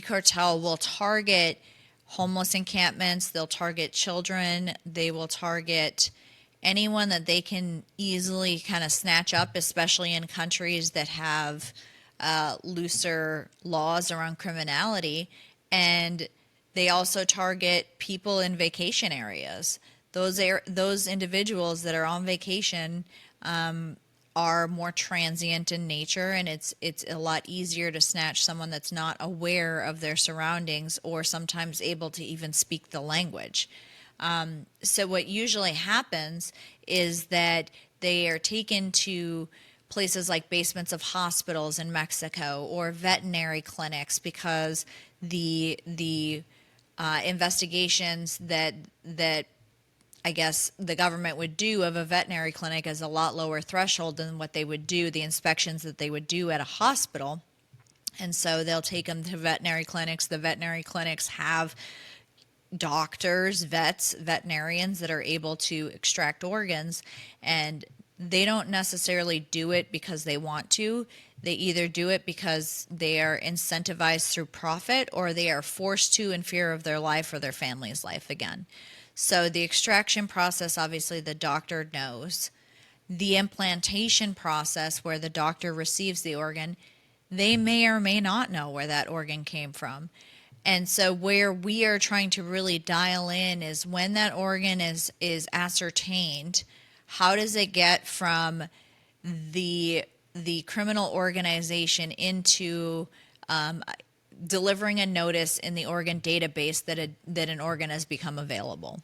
cartel will target homeless encampments, they'll target children, they will target anyone that they can easily kind of snatch up, especially in countries that have looser laws around criminality. And they also target people in vacation areas. Those individuals that are on vacation are more transient in nature, and it's a lot easier to snatch someone that's not aware of their surroundings or sometimes able to even speak the language. So what usually happens is that they are taken to places like basements of hospitals in Mexico or veterinary clinics, because the investigations that I guess the government would do of a veterinary clinic is a lot lower threshold than what they would do, the inspections that they would do at a hospital. And so they'll take them to veterinary clinics. The veterinary clinics have doctors, vets, veterinarians that are able to extract organs, and they don't necessarily do it because they want to. They either do it because they are incentivized through profit, or they are forced to in fear of their life or their family's life again. So the extraction process, obviously the doctor knows. The implantation process, where the doctor receives the organ, they may or may not know where that organ came from. And so where we are trying to really dial in is when that organ is ascertained, how does it get from the criminal organization into delivering a notice in the organ database that an organ has become available.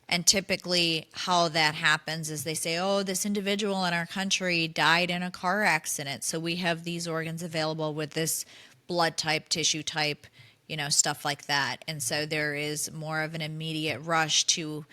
And typically how that happens is they say, oh, this individual in our country died in a car accident, so we have these organs available with this blood type, tissue type, stuff like that. And so there is more of an immediate rush to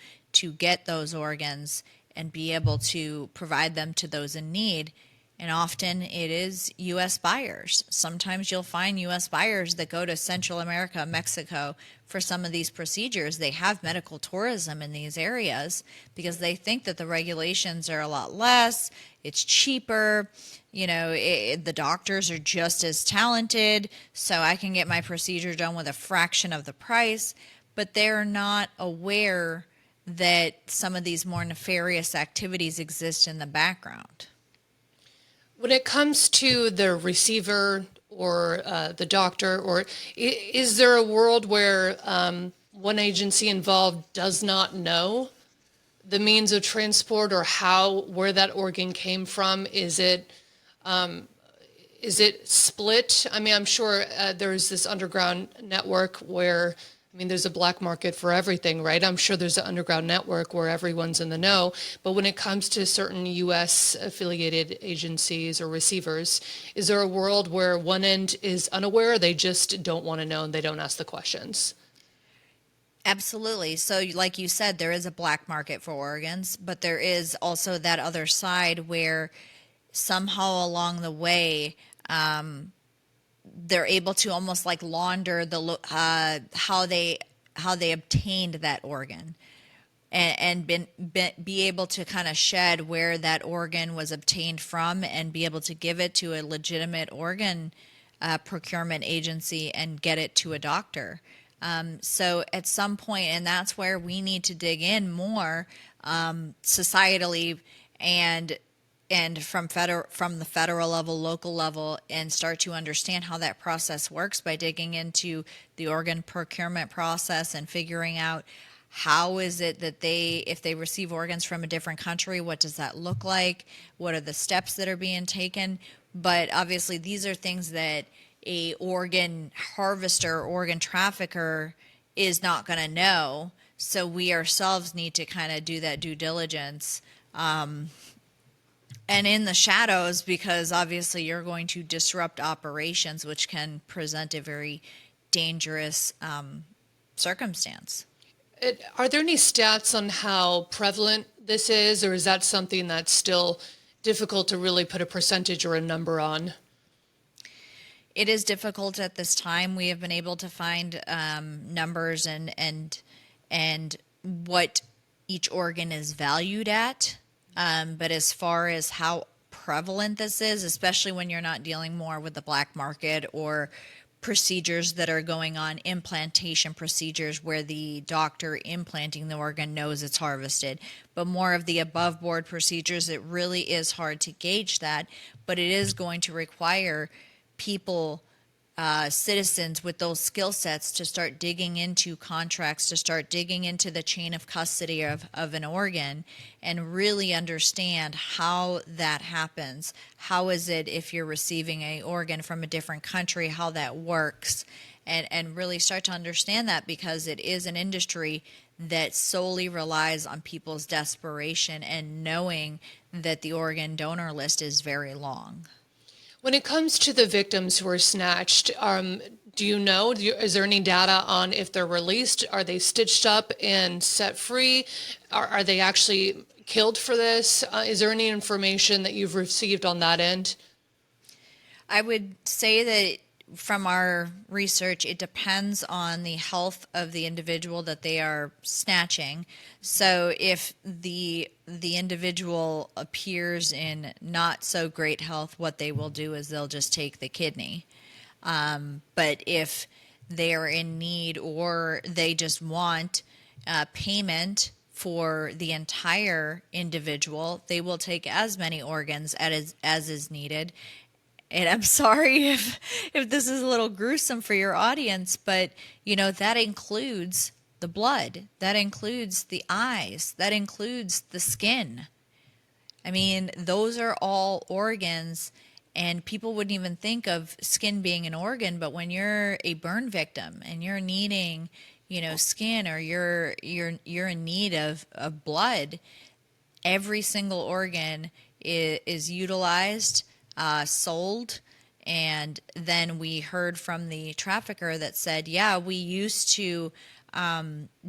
get those organs and be able to provide them to those in need. And often it is U.S. buyers. Sometimes you'll find U.S. buyers that go to Central America, Mexico for some of these procedures. They have medical tourism in these areas because they think that the regulations are a lot less, it's cheaper, the doctors are just as talented, so I can get my procedure done with a fraction of the price. But they're not aware that some of these more nefarious activities exist in the background. When it comes to the receiver or the doctor, or is there a world where one agency involved does not know the means of transport or where that organ came from? Is it split? I mean, I'm sure there's this underground network where, there's a black market for everything, right? I'm sure there's an underground network where everyone's in the know. But when it comes to certain U.S. affiliated agencies or receivers, is there a world where one end is unaware, they just don't want to know, and they don't ask the questions? Absolutely. So like you said, there is a black market for organs, but there is also that other side where somehow along the way, they're able to almost like launder how they obtained that organ, and be able to kind of shed where that organ was obtained from and be able to give it to a legitimate organ procurement agency and get it to a doctor. So at some point, and that's where we need to dig in more societally and from the federal level, local level, and start to understand how that process works by digging into the organ procurement process and figuring out how is it that if they receive organs from a different country, what does that look like? What are the steps that are being taken? But obviously these are things that a organ harvester, organ trafficker is not going to know. So we ourselves need to kind of do that due diligence and in the shadows, because obviously you're going to disrupt operations, which can present a very dangerous circumstance. Are there any stats on how prevalent this is, or is that something that's still difficult to really put a percentage or a number on? It is difficult at this time. We have been able to find numbers and what each organ is valued at. But as far as how prevalent this is, especially when you're not dealing more with the black market or procedures that are going on, implantation procedures where the doctor implanting the organ knows it's harvested, but more of the above board procedures, it really is hard to gauge that. But it is going to require people, citizens with those skill sets, to start digging into contracts, to start digging into the chain of custody of an organ, and really understand how that happens. How is it if you're receiving an organ from a different country, how that works, and really start to understand that, because it is an industry that solely relies on people's desperation and knowing that the organ donor list is very long. When it comes to the victims who are snatched, do you know, is there any data on if they're released? Are they stitched up and set free? Are they actually killed for this? Is there any information that you've received on that end? I would say that from our research, it depends on the health of the individual that they are snatching. So if the individual appears in not so great health, what they will do is they'll just take the kidney. But if they are in need, or they just want payment for the entire individual, they will take as many organs as is needed. And I'm sorry if this is a little gruesome for your audience, but that includes the blood, that includes the eyes, that includes the skin. I mean, those are all organs, and people wouldn't even think of skin being an organ, but when you're a burn victim and you're needing, skin, or you're in need of blood, every single organ is utilized, sold. And then we heard from the trafficker that said, yeah, we used to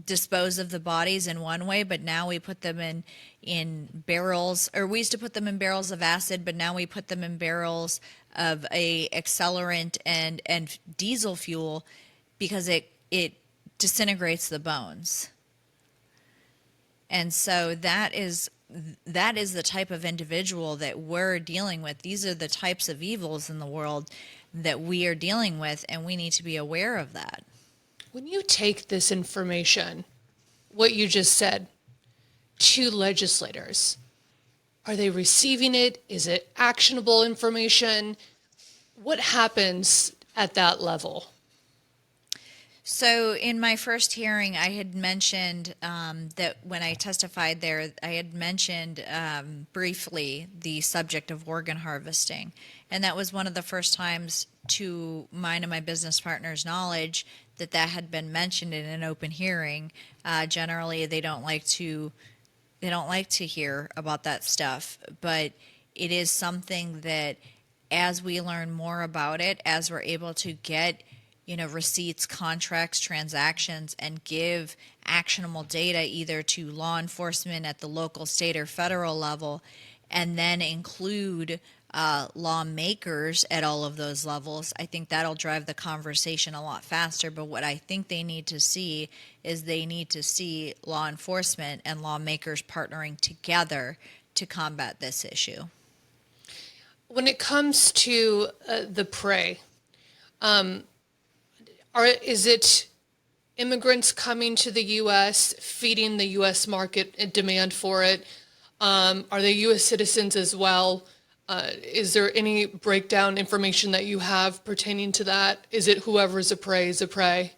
dispose of the bodies in one way, but now we put them in barrels, or we used to put them in barrels of acid, but now we put them in barrels of a accelerant and diesel fuel, because it disintegrates the bones. And so that is the type of individual that we're dealing with. These are the types of evils in the world that we are dealing with, and we need to be aware of that. When you take this information, what you just said, to legislators, are they receiving it? Is it actionable information? What happens at that level? So in my first hearing, I had mentioned that when I testified there, I had mentioned briefly the subject of organ harvesting. And that was one of the first times, to mine and my business partner's knowledge, that had been mentioned in an open hearing. Generally, they don't like to hear about that stuff, but it is something that, as we learn more about it, as we're able to get receipts, contracts, transactions, and give actionable data either to law enforcement at the local, state, or federal level, and then include lawmakers at all of those levels, I think that'll drive the conversation a lot faster. But what I think they need to see is they need to see law enforcement and lawmakers partnering together to combat this issue. When it comes to the prey, is it immigrants coming to the U.S., feeding the U.S. market and demand for it? Are they U.S. citizens as well? Is there any breakdown information that you have pertaining to that? Is it whoever's a prey is a prey?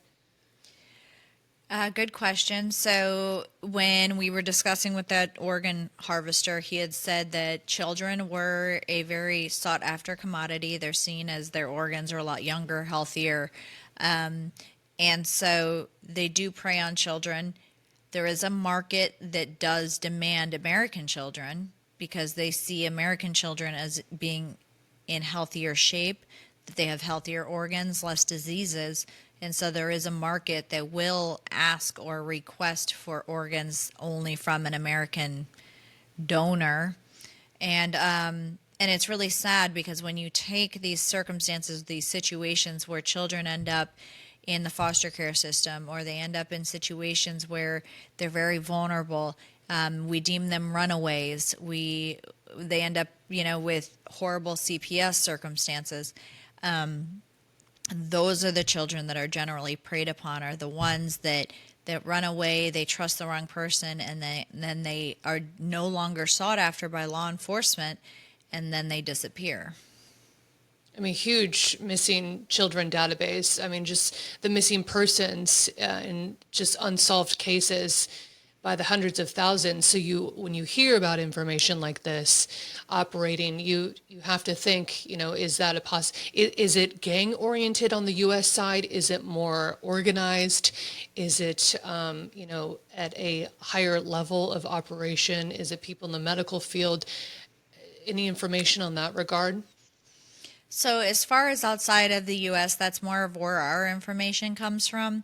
Good question. So when we were discussing with that organ harvester, he had said that children were a very sought after commodity. They're seen as their organs are a lot younger, healthier. And so they do prey on children. There is a market that does demand American children because they see American children as being in healthier shape, that they have healthier organs, less diseases. And so there is a market that will ask or request for organs only from an American donor. And it's really sad because when you take these circumstances, these situations where children end up in the foster care system, or they end up in situations where they're very vulnerable, we deem them runaways. They end up, with horrible CPS circumstances. Those are the children that are generally preyed upon, are the ones that run away, they trust the wrong person, and then they are no longer sought after by law enforcement, and then they disappear. I mean, huge missing children database. I mean, just the missing persons and just unsolved cases by the hundreds of thousands. So when you hear about information like this operating, you have to think, is that is it gang oriented on the U.S. side? Is it more organized? Is it, at a higher level of operation? Is it people in the medical field? Any information on that regard? So as far as outside of the U.S., that's more of where our information comes from.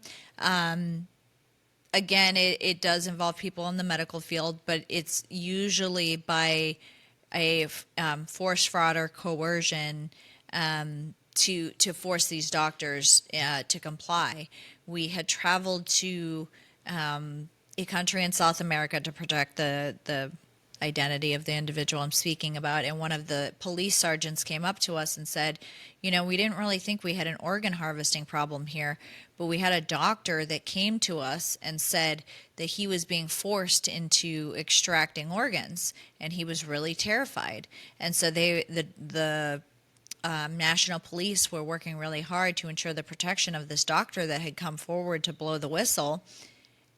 Again, it does involve people in the medical field, but it's usually by a force, fraud, or coercion to force these doctors to comply. We had traveled to a country in South America to protect the identity of the individual I'm speaking about, and one of the police sergeants came up to us and said, we didn't really think we had an organ harvesting problem here, but we had a doctor that came to us and said that he was being forced into extracting organs, and he was really terrified. And so the national police were working really hard to ensure the protection of this doctor that had come forward to blow the whistle,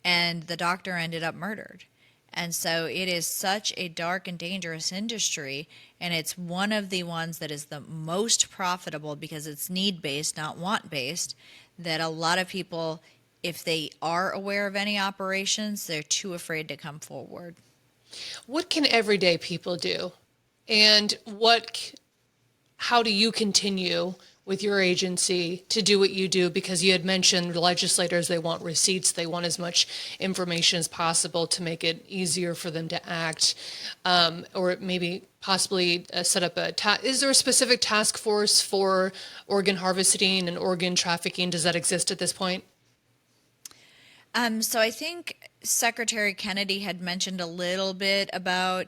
and the doctor ended up murdered. And so it is such a dark and dangerous industry, and it's one of the ones that is the most profitable because it's need-based, not want-based, that a lot of people, if they are aware of any operations, they're too afraid to come forward. What can everyday people do? And how do you continue with your agency to do what you do? Because you had mentioned legislators, they want receipts, they want as much information as possible to make it easier for them to act, or maybe possibly set up is there a specific task force for organ harvesting and organ trafficking? Does that exist at this point? So I think Secretary Kennedy had mentioned a little bit about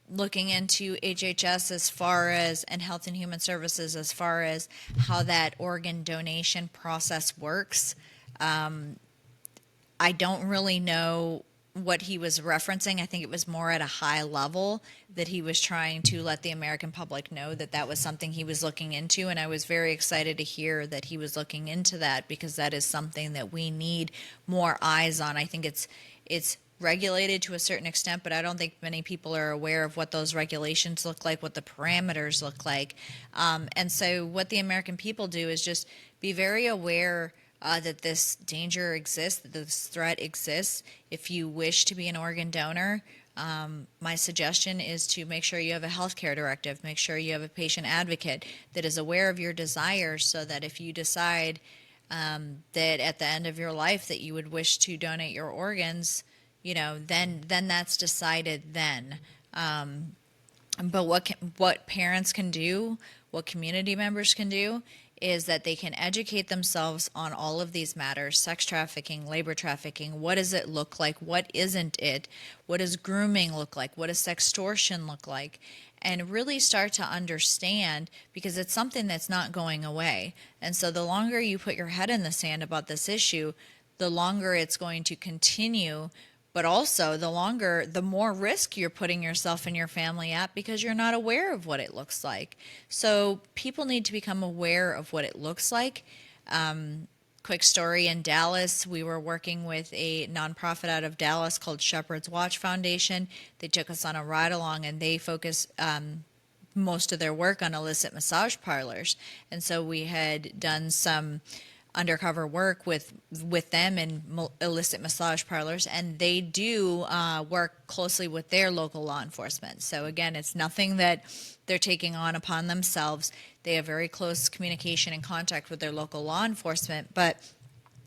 looking into HHS and Health and Human Services as far as how that organ donation process works. I don't really know what he was referencing. I think it was more at a high level that he was trying to let the American public know that that was something he was looking into, and I was very excited to hear that he was looking into that because that is something that we need more eyes on. I think it's regulated to a certain extent, but I don't think many people are aware of what those regulations look like, what the parameters look like. And so what the American people do is just be very aware that this danger exists, that this threat exists. If you wish to be an organ donor, my suggestion is to make sure you have a healthcare directive, make sure you have a patient advocate that is aware of your desires, so that if you decide that at the end of your life that you would wish to donate your organs, then that's decided then. But what parents can do, what community members can do, is that they can educate themselves on all of these matters: sex trafficking, labor trafficking. What does it look like? What isn't it? What does grooming look like? What does sextortion look like? And really start to understand, because it's something that's not going away. And so the longer you put your head in the sand about this issue, the longer it's going to continue. But also, the more risk you're putting yourself and your family at because you're not aware of what it looks like. So people need to become aware of what it looks like. Quick story, in Dallas, we were working with a nonprofit out of Dallas called Shepherd's Watch Foundation. They took us on a ride along, and they focus most of their work on illicit massage parlors. And so we had done some undercover work with them in illicit massage parlors, and they do work closely with their local law enforcement. So again, it's nothing that they're taking on upon themselves. They have very close communication and contact with their local law enforcement, but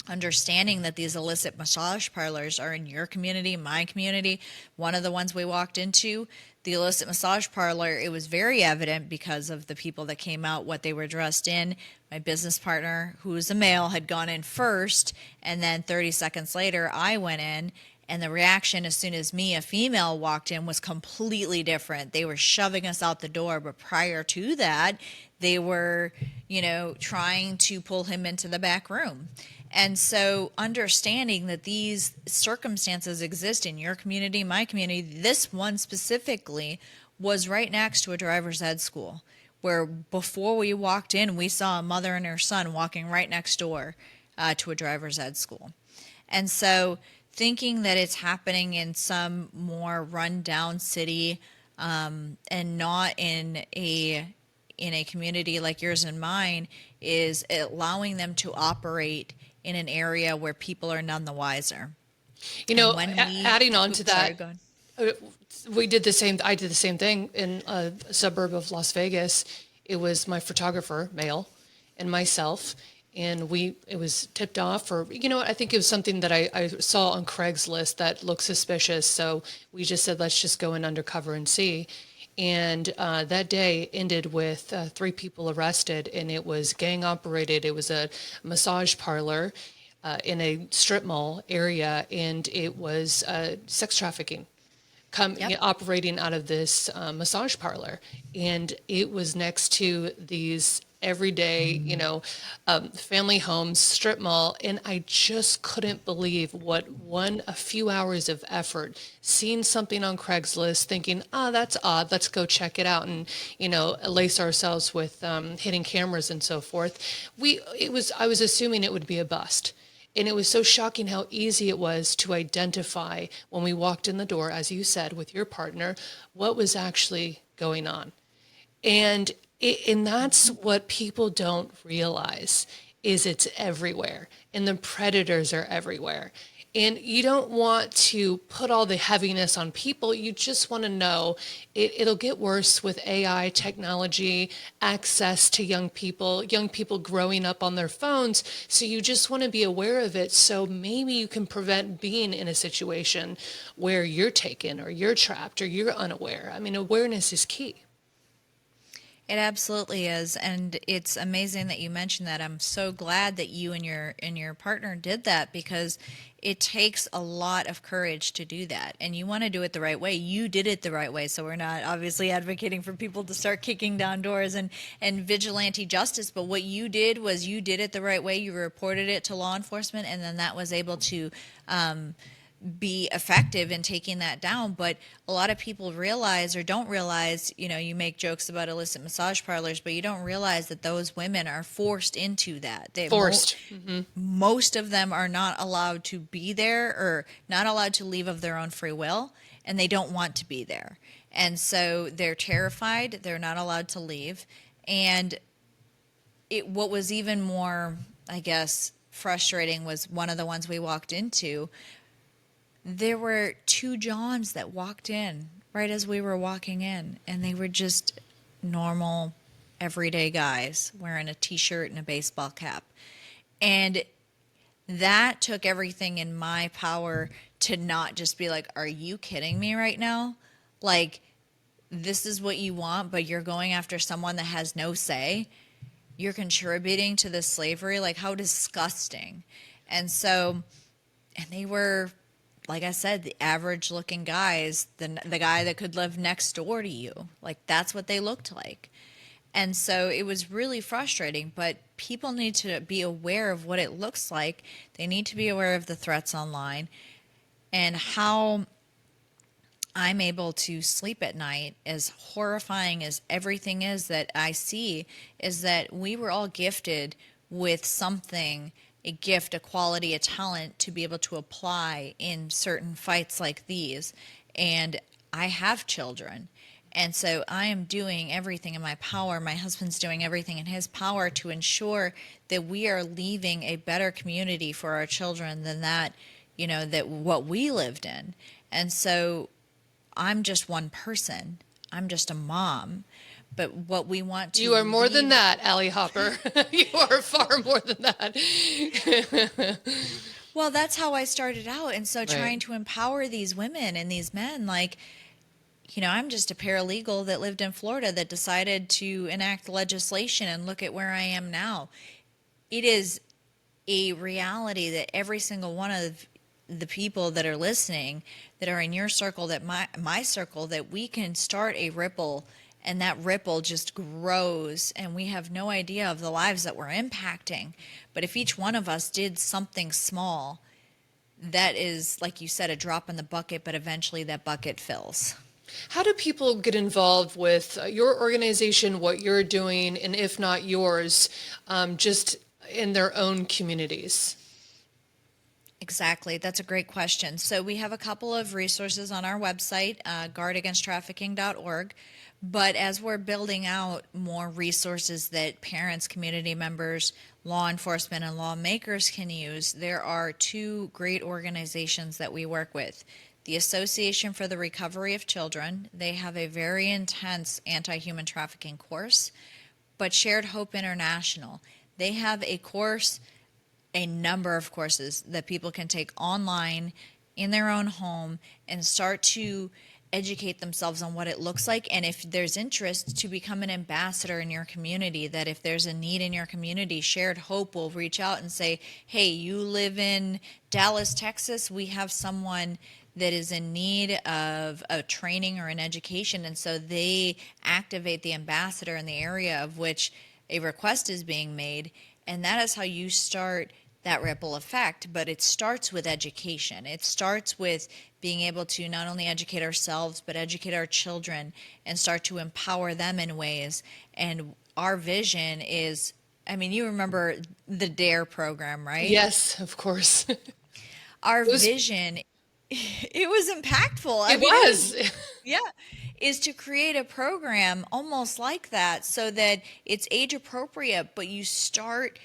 understanding that these illicit massage parlors are in your community, my community. One of the ones we walked into, the illicit massage parlor, it was very evident because of the people that came out, what they were dressed in. My business partner, who was a male, had gone in first, and then 30 seconds later, I went in, and the reaction as soon as me, a female, walked in was completely different. They were shoving us out the door, but prior to that, they were, trying to pull him into the back room. And so understanding that these circumstances exist in your community, my community, this one specifically was right next to a driver's ed school, where before we walked in, we saw a mother and her son walking right next door to a driver's ed school. And so thinking that it's happening in some more rundown city and not in a community like yours and mine is allowing them to operate in an area where people are none the wiser. Adding on to that, Go ahead. I did the same thing in a suburb of Las Vegas. It was my photographer, male, and myself. And it was tipped off, or, I think it was something that I saw on Craigslist that looked suspicious. So we just said, let's just go in undercover and see. And that day ended with 3 people arrested, and it was gang operated. It was a massage parlor in a strip mall area, and it was sex trafficking operating out of this massage parlor. And it was next to these everyday, family homes, strip mall. And I just couldn't believe what a few hours of effort, seeing something on Craigslist, thinking, that's odd, let's go check it out, and, lace ourselves with hidden cameras and so forth. I was assuming it would be a bust. And it was so shocking how easy it was to identify when we walked in the door, as you said, with your partner, what was actually going on. And that's what people don't realize, is it's everywhere, and the predators are everywhere. And you don't want to put all the heaviness on people. You just want to know it'll get worse with AI technology, access to young people growing up on their phones. So you just want to be aware of it. So maybe you can prevent being in a situation where you're taken or you're trapped or you're unaware. I mean, awareness is key. It absolutely is, and it's amazing that you mentioned that. I'm so glad that you and your partner did that, because it takes a lot of courage to do that, and you want to do it the right way. You did it the right way, so we're not obviously advocating for people to start kicking down doors and vigilante justice, but what you did was you did it the right way. You reported it to law enforcement, and then that was able to be effective in taking that down. But a lot of people realize or don't realize, you make jokes about illicit massage parlors, but you don't realize that those women are forced into that. Forced. Most of them are not allowed to be there, or not allowed to leave of their own free will, and they don't want to be there. And so they're terrified. They're not allowed to leave. And what was even more, I guess, frustrating was one of the ones we walked into. There were 2 Johns that walked in right as we were walking in, and they were just normal, everyday guys wearing a t-shirt and a baseball cap. And that took everything in my power to not just be like, are you kidding me right now? Like, this is what you want, but you're going after someone that has no say. You're contributing to this slavery. Like, how disgusting. And they were, like I said, the average looking guys, the guy that could live next door to you. Like, that's what they looked like. And so it was really frustrating, but people need to be aware of what it looks like. They need to be aware of the threats online, and how I'm able to sleep at night, as horrifying as everything is that I see, is that we were all gifted with something, a gift, a quality, a talent to be able to apply in certain fights like these. And I have children, And so I am doing everything in my power. My husband's doing everything in his power to ensure that we are leaving a better community for our children than that, that what we lived in. And so I'm just one person. I'm just a mom. But what we want to You are more than leave, that, Allie Hopper. You are far more than that. well, that's how I started out. And so trying Right. to empower these women and these men, like, I'm just a paralegal that lived in Florida that decided to enact legislation, and look at where I am now. It is a reality that every single one of the people that are listening, that are in your circle, that my circle, that we can start a ripple, and that ripple just grows, and we have no idea of the lives that we're impacting. But if each one of us did something small, that is, like you said, a drop in the bucket, but eventually that bucket fills. How do people get involved with your organization, what you're doing, and if not yours, just in their own communities? Exactly. That's a great question. So we have a couple of resources on our website, guardagainsttrafficking.org. But as we're building out more resources that parents, community members, law enforcement, and lawmakers can use, there are two great organizations that we work with. The Association for the Recovery of Children, they have a very intense anti-human trafficking course, but Shared Hope International, they have a number of courses that people can take online in their own home and start to educate themselves on what it looks like. And if there's interest, to become an ambassador in your community, that if there's a need in your community, Shared Hope will reach out and say, hey, you live in Dallas, Texas, we have someone that is in need of a training or an education. And so they activate the ambassador in the area of which a request is being made. And that is how you start that ripple effect. But it starts with education. It starts with being able to not only educate ourselves, but educate our children and start to empower them in ways. And our vision is, you remember the DARE program, right? Yes, of course. Our It was, vision, it was impactful. it was. Yeah, is to create a program almost like that so that it's age appropriate, but you start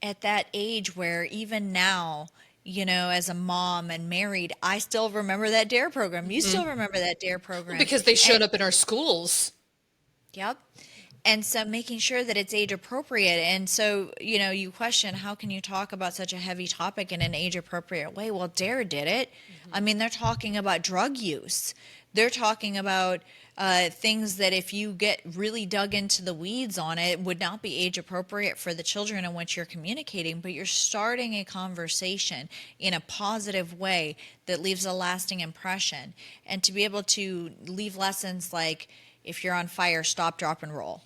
at that age where even now, as a mom and married, I still remember that DARE program. You still remember that DARE program. Because they showed And, up in our schools. yep. And so making sure that it's age appropriate. And so, you question, how can you talk about such a heavy topic in an age appropriate way? Well, DARE did it. They're talking about drug use. They're talking about things that if you get really dug into the weeds on it, would not be age appropriate for the children in which you're communicating, but you're starting a conversation in a positive way that leaves a lasting impression. And to be able to leave lessons like, if you're on fire, stop, drop, and roll.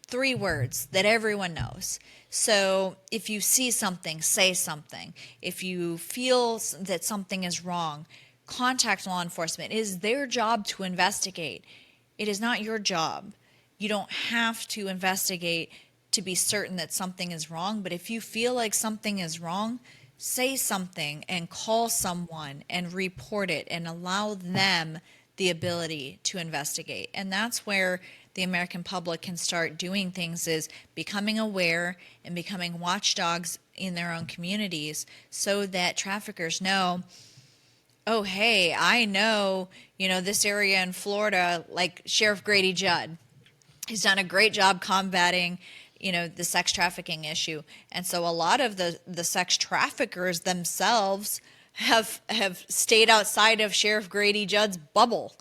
3 words that everyone knows. So if you see something, say something. If you feel that something is wrong, contact law enforcement. It is their job to investigate. It is not your job. You don't have to investigate to be certain that something is wrong, but if you feel like something is wrong, say something and call someone and report it and allow them the ability to investigate. And that's where the American public can start doing things, is becoming aware and becoming watchdogs in their own communities so that traffickers know, oh, hey, I know, this area in Florida, like Sheriff Grady Judd. He's done a great job combating, the sex trafficking issue. And so a lot of the sex traffickers themselves have stayed outside of Sheriff Grady Judd's bubble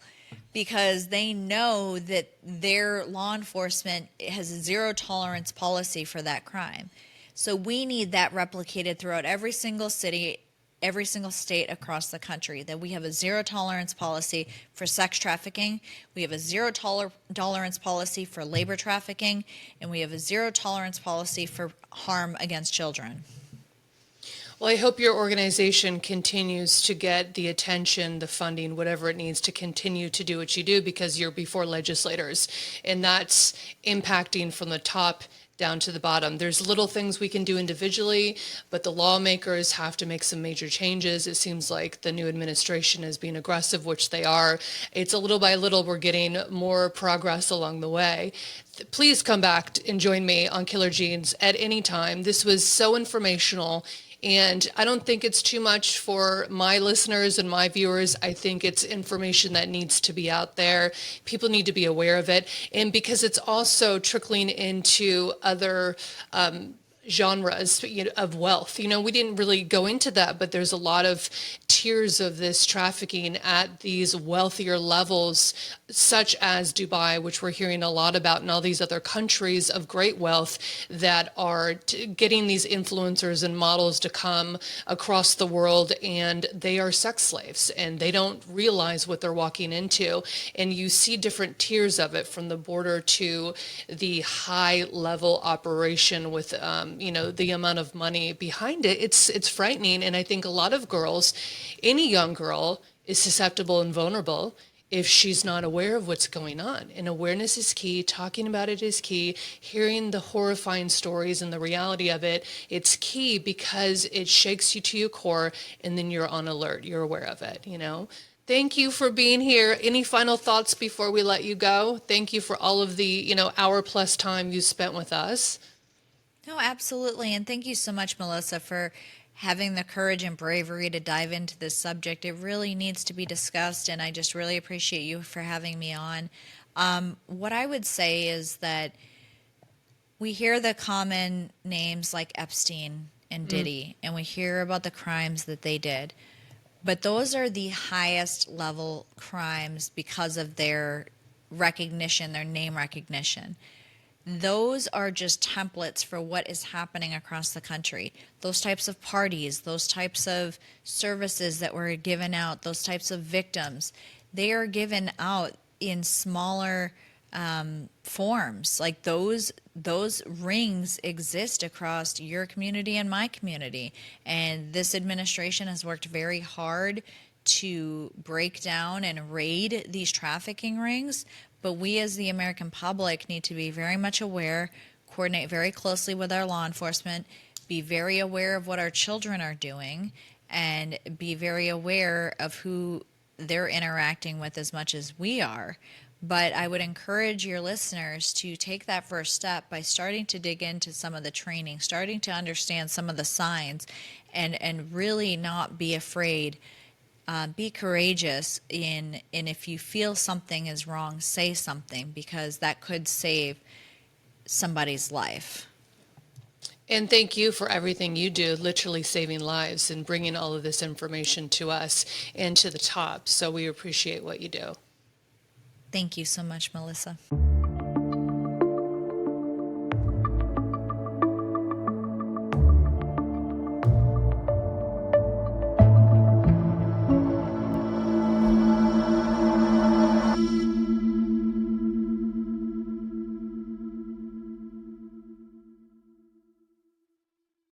because they know that their law enforcement has a zero tolerance policy for that crime. So we need that replicated throughout every single city, every single state across the country, that we have a zero tolerance policy for sex trafficking, we have a zero tolerance policy for labor trafficking, and we have a zero tolerance policy for harm against children. Well, I hope your organization continues to get the attention, the funding, whatever it needs to continue to do what you do, because you're before legislators, and that's impacting from the top down to the bottom. There's little things we can do individually, but the lawmakers have to make some major changes. It seems like the new administration is being aggressive, which they are. It's a little by little we're getting more progress along the way. Please come back and join me on Killer Genes at any time. This was so informational. And I don't think it's too much for my listeners and my viewers. I think it's information that needs to be out there. People need to be aware of it. And because it's also trickling into other genres of wealth. We didn't really go into that, but there's a lot of tiers of this trafficking at these wealthier levels, such as Dubai, which we're hearing a lot about, and all these other countries of great wealth that are getting these influencers and models to come across the world, and they are sex slaves, and they don't realize what they're walking into. And you see different tiers of it, from the border to the high level operation with the amount of money behind it. It's frightening. And I think a lot of girls, any young girl, is susceptible and vulnerable if she's not aware of what's going on. And awareness is key. Talking about it is key. Hearing the horrifying stories and the reality of it, it's key, because it shakes you to your core, and then you're on alert. You're aware of it, Thank you for being here. Any final thoughts before we let you go? Thank you for all of the, hour plus time you spent with us. No, absolutely. And thank you so much, Melissa, for having the courage and bravery to dive into this subject. It really needs to be discussed, and I just really appreciate you for having me on. What I would say is that we hear the common names like Epstein and Diddy, and we hear about the crimes that they did. But those are the highest level crimes because of their recognition, their name recognition. Those are just templates for what is happening across the country. Those types of parties, those types of services that were given out, those types of victims, they are given out in smaller forms. Like those rings exist across your community and my community. And this administration has worked very hard to break down and raid these trafficking rings. But we as the American public need to be very much aware, coordinate very closely with our law enforcement, be very aware of what our children are doing, and be very aware of who they're interacting with as much as we are. But I would encourage your listeners to take that first step by starting to dig into some of the training, starting to understand some of the signs, and really not be afraid. Be courageous and if you feel something is wrong, say something, because that could save somebody's life. And thank you for everything you do, literally saving lives and bringing all of this information to us and to the top. So we appreciate what you do. Thank you so much, Melissa.